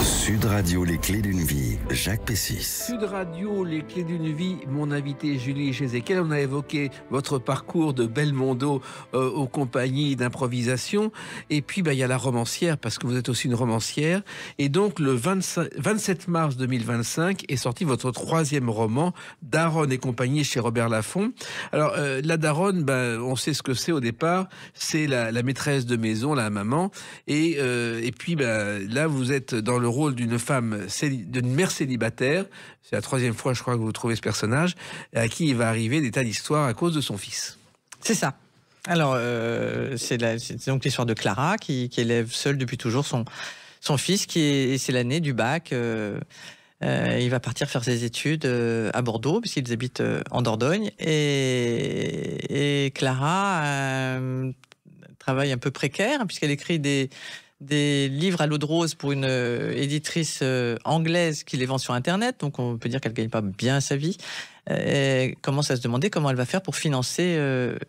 Sud Radio, les clés d'une vie, Jacques Pessis. Sud Radio, les clés d'une vie, mon invité Julie Jézéquel. On a évoqué votre parcours de Belmondo aux compagnies d'improvisation. Et puis, il y a la romancière, parce que vous êtes aussi une romancière. Et donc, le 27 mars 2025 est sorti votre 3e roman, Daronne et compagnie, chez Robert Laffont. Alors, la daronne, on sait ce que c'est au départ. C'est la maîtresse de maison, la maman. Et puis, là, vous êtes dans le rôle d'une mère célibataire. C'est la 3e fois, je crois, que vous trouvez ce personnage, à qui il va arriver des tas d'histoires à cause de son fils. C'est ça. Alors, c'est donc l'histoire de Clara qui élève seule depuis toujours son fils, c'est l'année du bac. Il va partir faire ses études à Bordeaux, puisqu'ils habitent en Dordogne. Et Clara travaille un peu précaire, puisqu'elle écrit des livres à l'eau de rose pour une éditrice anglaise qui les vend sur Internet. Donc on peut dire qu'elle ne gagne pas bien sa vie. Et commence à se demander comment elle va faire pour financer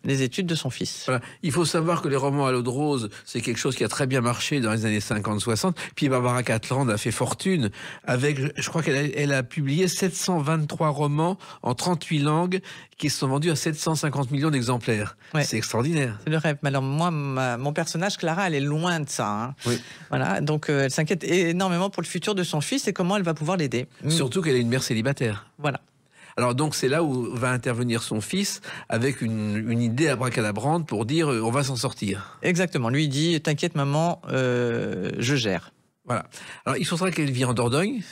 les études de son fils. Voilà. Il faut savoir que les romans à l'eau de rose, c'est quelque chose qui a très bien marché dans les années 50-60. Puis Barbara Catland a fait fortune avec, je crois qu'elle a publié 723 romans en 38 langues qui se sont vendus à 750 millions d'exemplaires. Ouais. C'est extraordinaire. C'est le rêve. Mais alors moi, mon personnage, Clara, elle est loin de ça. Hein. Oui. Voilà. Donc elle s'inquiète énormément pour le futur de son fils et comment elle va pouvoir l'aider. Surtout qu'elle est une mère célibataire. Voilà. Alors donc c'est là où va intervenir son fils avec une idée abracadabrante pour dire on va s'en sortir. Exactement. Lui il dit t'inquiète maman, je gère. Voilà. Alors il faudra qu'elle vit en Dordogne,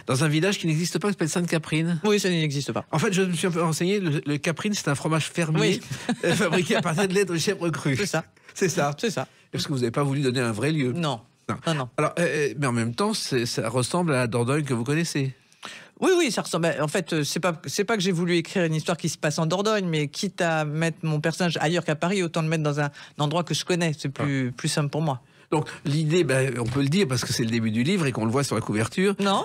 dans un village qui n'existe pas, qui s'appelle Sainte-Caprine. Oui, ça n'existe pas. En fait, je me suis un peu renseigné. Le caprine, c'est un fromage fermier fabriqué à partir de lait de chèvre crue. C'est ça. C'est ça. C'est ça. Parce que vous n'avez pas voulu donner un vrai lieu. Non. Non. Alors, mais en même temps, ça ressemble à la Dordogne que vous connaissez. Oui, ça ressemble. En fait, c'est pas que j'ai voulu écrire une histoire qui se passe en Dordogne, mais quitte à mettre mon personnage ailleurs qu'à Paris, autant le mettre dans un endroit que je connais. C'est plus simple pour moi. Donc l'idée, on peut le dire parce que c'est le début du livre et qu'on le voit sur la couverture. Non.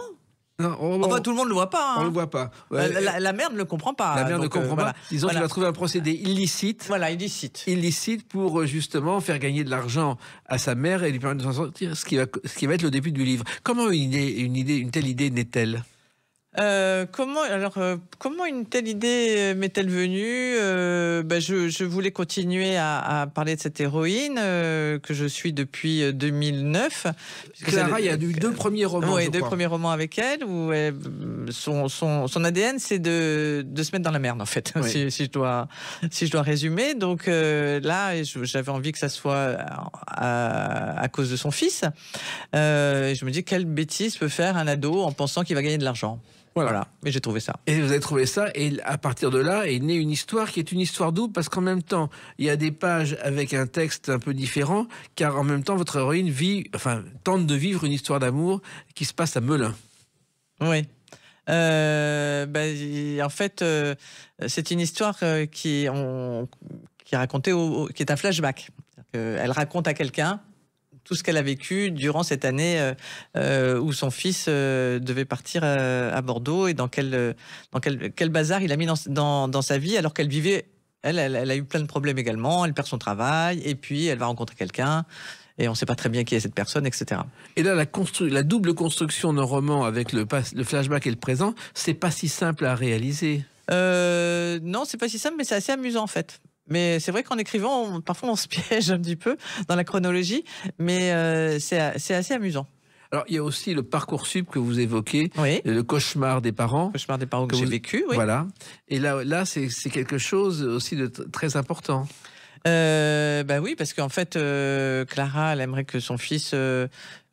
Tout le monde le voit pas. Hein. On le voit pas. Ouais. La mère ne le comprend pas. La mère ne comprend pas. Disons qu'il a trouvé un procédé illicite. Voilà, illicite. Illicite pour justement faire gagner de l'argent à sa mère et lui permettre de s'en sortir, ce qui va être le début du livre. Comment une telle idée naît-elle ? Comment une telle idée m'est-elle venue je voulais continuer à parler de cette héroïne que je suis depuis 2009. Clara, il y a eu 2 premiers romans. Oui, 2 premiers romans avec elle où son ADN c'est de se mettre dans la merde en fait. Oui. si je dois résumer. Donc là, j'avais envie que ça soit à cause de son fils. Je me dis quelle bêtise peut faire un ado en pensant qu'il va gagner de l'argent. Voilà, mais j'ai trouvé ça. Et vous avez trouvé ça, et à partir de là est née une histoire qui est une histoire double, parce qu'en même temps, il y a des pages avec un texte un peu différent, car en même temps, votre héroïne tente de vivre une histoire d'amour qui se passe à Melun. Oui. En fait, c'est une histoire qui est racontée, qui est un flashback. Elle raconte à quelqu'un tout ce qu'elle a vécu durant cette année où son fils devait partir à Bordeaux et dans quel bazar il a mis dans sa vie alors qu'elle vivait. Elle a eu plein de problèmes également. Elle perd son travail et puis elle va rencontrer quelqu'un et on ne sait pas très bien qui est cette personne, etc. Et là, la double construction d'un roman avec le flashback et le présent, c'est pas si simple à réaliser. Non, c'est pas si simple, mais c'est assez amusant en fait. Mais c'est vrai qu'en écrivant, parfois on se piège un petit peu dans la chronologie, mais c'est assez amusant. Alors, il y a aussi le Parcoursup que vous évoquez, Oui. le cauchemar des parents. Cauchemar des parents que j'ai vécu, oui. Voilà. Et là c'est quelque chose aussi de très important. Bah oui, parce qu'en fait, Clara, elle aimerait que son fils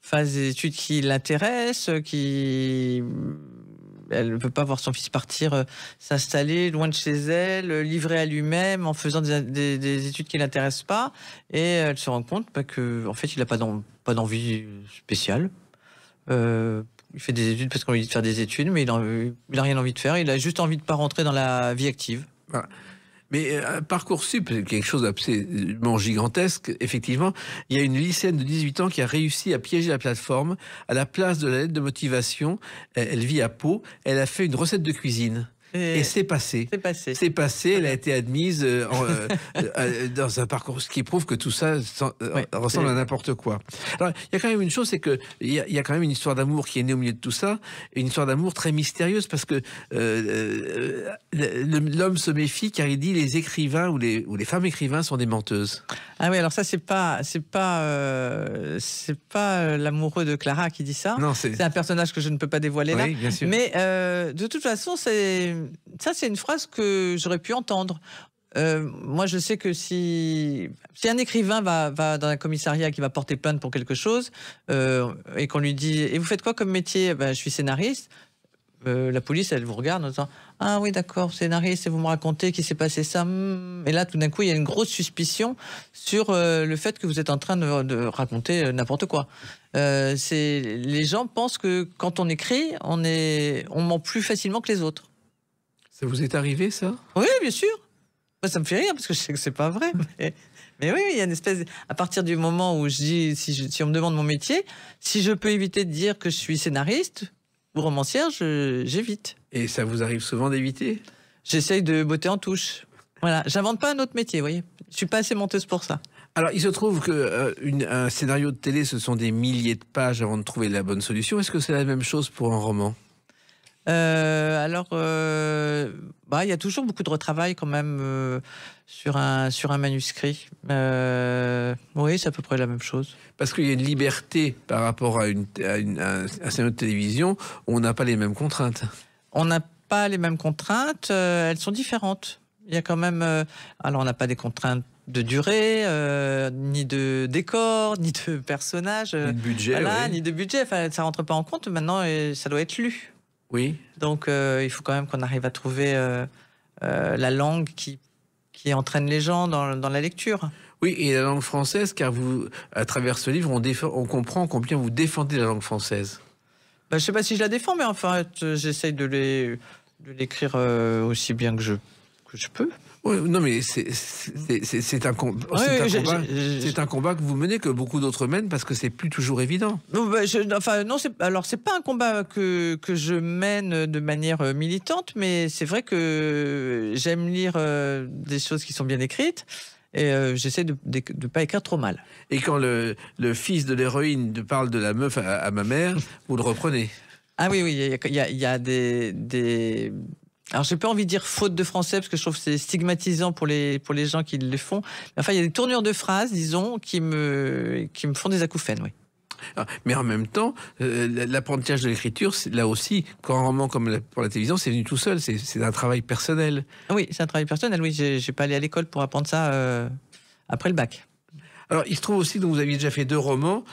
fasse des études qui l'intéressent, elle ne peut pas voir son fils partir s'installer loin de chez elle, livré à lui-même, en faisant des études qui ne l'intéressent pas. Et elle se rend compte qu'en fait, il n'a pas d'envie spéciale. Il fait des études parce qu'on lui dit de faire des études, mais il n'a rien envie de faire. Il a juste envie de ne pas rentrer dans la vie active. Voilà. Mais Parcoursup, c'est quelque chose d'absolument gigantesque. Effectivement, il y a une lycéenne de 18 ans qui a réussi à piéger la plateforme. À la place de la lettre de motivation, elle vit à Pau, elle a fait une recette de cuisine. Et c'est passé. C'est passé. Elle a été admise dans un parcours, ce qui prouve que tout ça ressemble à n'importe quoi. Alors, il y a quand même une chose, c'est que il y a quand même une histoire d'amour qui est née au milieu de tout ça, et une histoire d'amour très mystérieuse parce que l'homme se méfie car il dit les écrivains ou les femmes écrivains sont des menteuses. Ah oui, alors ça c'est pas l'amoureux de Clara qui dit ça. Non, c'est un personnage que je ne peux pas dévoiler là. Bien sûr. Mais de toute façon, c'est une phrase que j'aurais pu entendre. Moi, je sais que si un écrivain va dans un commissariat qui va porter plainte pour quelque chose et qu'on lui dit « Et vous faites quoi comme métier ?» Je suis scénariste. La police, elle vous regarde en disant « Ah oui, d'accord, scénariste, et vous me racontez qu'il s'est passé ça. » Et là, tout d'un coup, il y a une grosse suspicion sur le fait que vous êtes en train de raconter n'importe quoi. Les gens pensent que quand on écrit, on ment plus facilement que les autres. Ça vous est arrivé, ça? Oui, bien sûr. Ça me fait rire parce que je sais que c'est pas vrai. Mais oui, il y a une espèce. À partir du moment où je dis, si on me demande mon métier, si je peux éviter de dire que je suis scénariste ou romancière, j'évite. Et ça vous arrive souvent d'éviter? J'essaye de botter en touche. Voilà, j'invente pas un autre métier, vous voyez. Je suis pas assez menteuse pour ça. Alors, il se trouve qu'un scénario de télé, ce sont des milliers de pages avant de trouver la bonne solution. Est-ce que c'est la même chose pour un roman? Il y a toujours beaucoup de retravail quand même sur un manuscrit. Oui, c'est à peu près la même chose. Parce qu'il y a une liberté par rapport à un scénario de télévision où on n'a pas les mêmes contraintes. On n'a pas les mêmes contraintes, elles sont différentes. Il y a quand même... alors, on n'a pas des contraintes de durée, ni de décor, ni de personnage. Ni de budget. Voilà, oui. Ni de budget. Enfin, ça ne rentre pas en compte maintenant et ça doit être lu. Oui. Donc, il faut quand même qu'on arrive à trouver la langue qui entraîne les gens dans la lecture. Oui, et la langue française, car à travers ce livre, on comprend combien vous défendez la langue française. Je ne sais pas si je la défends, mais enfin, j'essaye de l'écrire aussi bien que je peux. Oui, non, mais c'est un combat que vous menez, que beaucoup d'autres mènent, parce que c'est plus toujours évident. Non, c'est pas un combat que je mène de manière militante, mais c'est vrai que j'aime lire des choses qui sont bien écrites. Et j'essaie de pas écrire trop mal. Et quand le fils de l'héroïne parle de la meuf à ma mère, vous le reprenez? Ah oui, il y a des... Alors, j'ai pas envie de dire faute de français, parce que je trouve que c'est stigmatisant pour les gens qui le font. Mais enfin, il y a des tournures de phrases, disons, qui me font des acouphènes, oui. Mais en même temps, l'apprentissage de l'écriture, là aussi, quand un roman comme pour la télévision, c'est venu tout seul, c'est un travail personnel. Oui, c'est un travail personnel, oui. J'ai pas allé à l'école pour apprendre ça après le bac. Alors, il se trouve aussi que vous aviez déjà fait 2 romans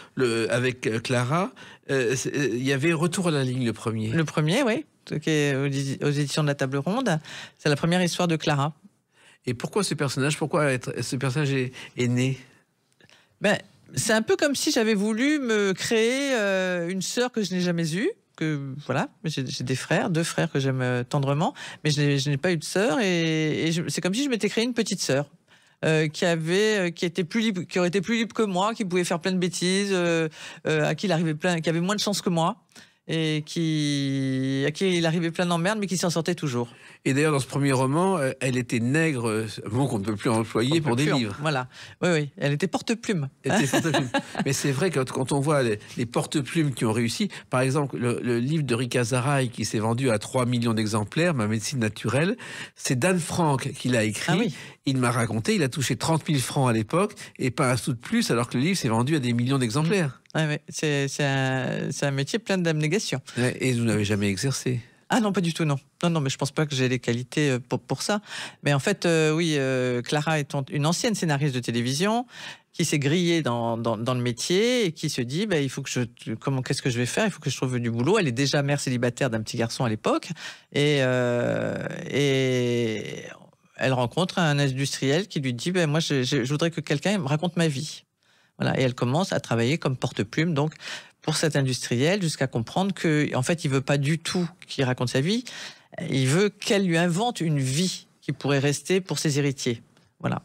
avec Clara. Il y avait Retour à la ligne, le premier. Le premier, oui, qui est aux éditions de la Table Ronde. C'est la première histoire de Clara. Et pourquoi ce personnage est né? C'est un peu comme si j'avais voulu me créer une sœur que je n'ai jamais eue. Voilà, j'ai 2 frères que j'aime tendrement, mais je n'ai pas eu de sœur. Et c'est comme si je m'étais créé une petite sœur. Qui aurait été plus libre que moi, qui pouvait faire plein de bêtises, à qui qui avait moins de chance que moi, et à qui il arrivait plein d'emmerdes, mais qui s'en sortait toujours. Et d'ailleurs, dans ce premier roman, elle était nègre, mot qu'on ne peut plus employer pour des livres. Voilà, oui, elle était porte-plume. Mais c'est vrai que quand on voit les porte-plumes qui ont réussi, par exemple, le livre de Rika Zaraï qui s'est vendu à 3 millions d'exemplaires, Ma médecine naturelle, c'est Dan Frank qui l'a écrit. Ah oui. Il m'a raconté, il a touché 30 000 francs à l'époque et pas un sou de plus, alors que le livre s'est vendu à des millions d'exemplaires. Ouais, c'est un métier plein d'abnégation. Et vous n'avez jamais exercé? Ah non, pas du tout, non. Non, mais je pense pas que j'ai les qualités pour ça. Mais en fait, oui, Clara est une ancienne scénariste de télévision qui s'est grillée dans le métier et qui se dit, il faut que qu'est-ce que je vais faire? Il faut que je trouve du boulot. Elle est déjà mère célibataire d'un petit garçon à l'époque et elle rencontre un industriel qui lui dit, moi, je voudrais que quelqu'un me raconte ma vie. Voilà, et elle commence à travailler comme porte-plume, donc pour cet industriel, jusqu'à comprendre que, en fait, il veut pas du tout qu'il raconte sa vie. Il veut qu'elle lui invente une vie qui pourrait rester pour ses héritiers. Voilà.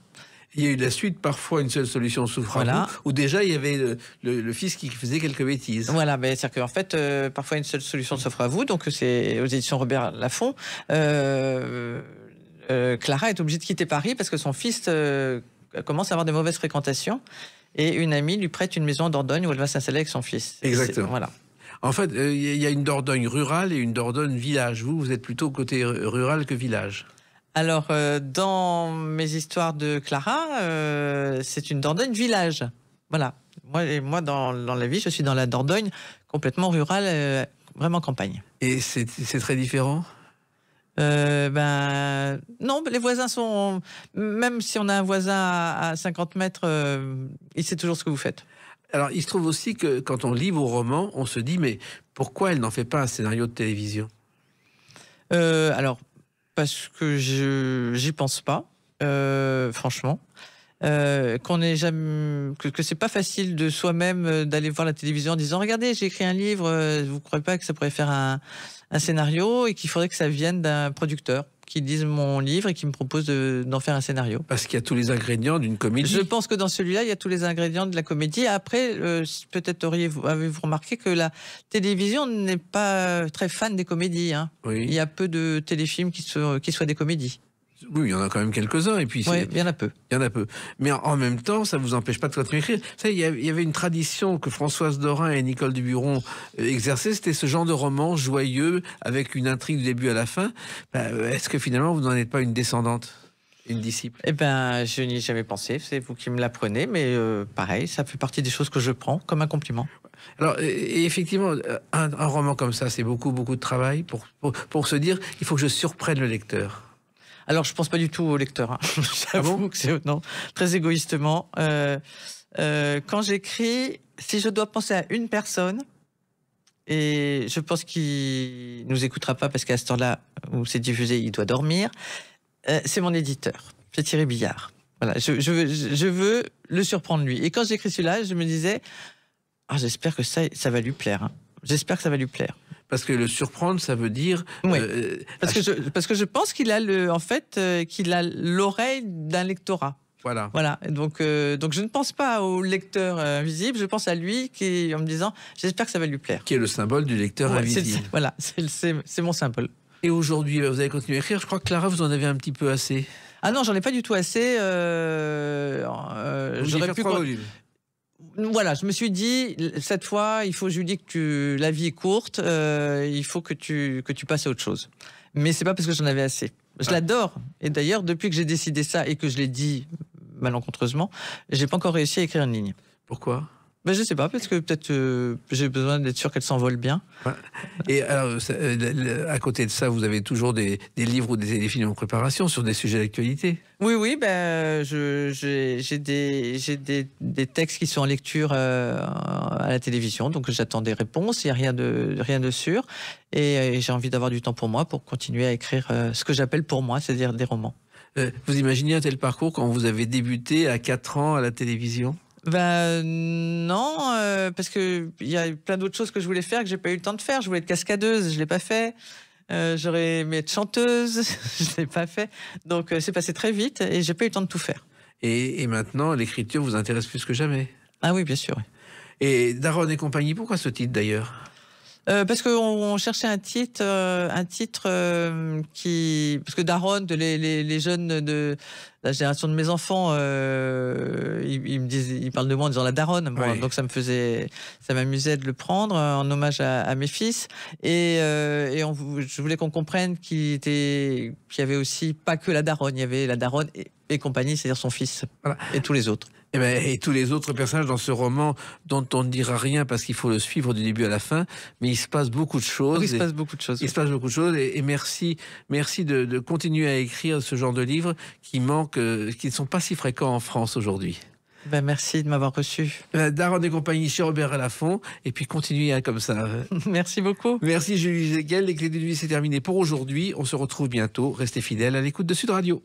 Il y a eu la suite, parfois une seule solution souffre à vous, où déjà il y avait le fils qui faisait quelques bêtises. Voilà, c'est-à-dire qu'en fait, parfois une seule solution s'offre à vous, donc c'est aux éditions Robert Laffont. Clara est obligée de quitter Paris parce que son fils commence à avoir de mauvaises fréquentations. Et une amie lui prête une maison en Dordogne où elle va s'installer avec son fils. Exactement. Voilà. En fait, il y a une Dordogne rurale et une Dordogne village. Vous êtes plutôt côté rural que village. Alors, dans mes histoires de Clara, c'est une Dordogne village. Voilà. Moi dans la vie, je suis dans la Dordogne complètement rurale, vraiment campagne. Et c'est très différent? Non, les voisins sont... Même si on a un voisin à 50 mètres, il sait toujours ce que vous faites. Alors, il se trouve aussi que quand on lit vos romans, on se dit, mais pourquoi elle n'en fait pas un scénario de télévision? Alors, parce que j'y pense pas, franchement. Que c'est pas facile de soi-même d'aller voir la télévision en disant, regardez, j'ai écrit un livre, vous croyez pas que ça pourrait faire un scénario, et qu'il faudrait que ça vienne d'un producteur qui lise mon livre et qui me propose d'en faire un scénario. Parce qu'il y a tous les ingrédients d'une comédie. Je pense que dans celui-là, il y a tous les ingrédients de la comédie. Après, peut-être avez-vous remarqué que la télévision n'est pas très fan des comédies. Hein. Oui. Il y a peu de téléfilms qui soient des comédies. Oui, il y en a quand même quelques-uns. Et puis, oui, il y en a peu. Il y en a peu. Mais en même temps, ça ne vous empêche pas de continuer à écrire. Il y avait une tradition que Françoise Dorin et Nicole Duburon exerçaient, c'était ce genre de roman joyeux, avec une intrigue du début à la fin. Est-ce que finalement, vous n'en êtes pas une descendante, une disciple? Je n'y ai jamais pensé. C'est vous qui me l'apprenez. Mais pareil, ça fait partie des choses que je prends comme un compliment. Alors, et effectivement, un roman comme ça, c'est beaucoup, beaucoup de travail pour se dire, il faut que je surprenne le lecteur. Alors, je pense pas du tout au lecteur. Hein. J'avoue que c'est très égoïstement. Quand j'écris, si je dois penser à une personne, et je pense qu'il nous écoutera pas parce qu'à cette heure-là où c'est diffusé, il doit dormir, c'est mon éditeur, c'est Thierry Billard. Voilà, je veux le surprendre lui. Et quand j'écris celui-là, je me disais, j'espère que ça va lui plaire. Hein. J'espère que ça va lui plaire. Parce que le surprendre, ça veut dire... Oui, parce que je pense qu'il a qu'il a l'oreille d'un lectorat. Voilà. Et donc je ne pense pas au lecteur invisible, je pense à lui en me disant, j'espère que ça va lui plaire. Qui est le symbole du lecteur invisible. C'est mon symbole. Et aujourd'hui, vous avez continué à écrire. Je crois que Clara, vous en avez un petit peu assez. Ah non, j'en ai pas du tout assez. J'aurais pu... Voilà, je me suis dit, cette fois, il faut, je lui dis que la vie est courte, il faut que tu passes à autre chose. Mais c'est pas parce que j'en avais assez. Je l'adore. Et d'ailleurs, depuis que j'ai décidé ça et que je l'ai dit malencontreusement, j'ai pas encore réussi à écrire une ligne. Pourquoi ? Je sais pas, parce que peut-être j'ai besoin d'être sûr qu'elle s'envole bien. Et alors, à côté de ça, vous avez toujours des livres ou des téléfilms en préparation sur des sujets d'actualité? Oui, j'ai des textes qui sont en lecture à la télévision, donc j'attends des réponses, il n'y a rien de sûr. Et j'ai envie d'avoir du temps pour moi, pour continuer à écrire ce que j'appelle pour moi, c'est-à-dire des romans. Vous imaginez un tel parcours quand vous avez débuté à 4 ans à la télévision? Non, parce que il y a plein d'autres choses que je voulais faire que j'ai pas eu le temps de faire. Je voulais être cascadeuse, je l'ai pas fait. J'aurais aimé être chanteuse, je l'ai pas fait. Donc c'est passé très vite et j'ai pas eu le temps de tout faire. Et maintenant, l'écriture vous intéresse plus que jamais? Ah oui, bien sûr. Oui. Et Daron et compagnie, pourquoi ce titre d'ailleurs? Parce qu'on cherchait un titre qui... Parce que Daron, les jeunes de la génération de mes enfants, ils parlent de moi en disant la daronne. Bon, donc ça m'amusait de le prendre en hommage à mes fils. Et je voulais qu'on comprenne qu'il y avait aussi pas que la daronne, il y avait la daronne et compagnie, c'est-à-dire son fils, voilà, et tous les autres. Et tous les autres personnages dans ce roman dont on ne dira rien parce qu'il faut le suivre du début à la fin, mais il se passe beaucoup de choses. Oui, il se passe beaucoup de choses. Il se passe beaucoup de choses et merci de continuer à écrire ce genre de livres qui manquent, qui ne sont pas si fréquents en France aujourd'hui. Merci de m'avoir reçu. Daron et compagnie chez Robert Laffont, et puis continuez comme ça. Merci beaucoup. Merci Julie Zegel. Les Clés d'une vie, c'est terminé pour aujourd'hui. On se retrouve bientôt. Restez fidèles à l'écoute de Sud Radio.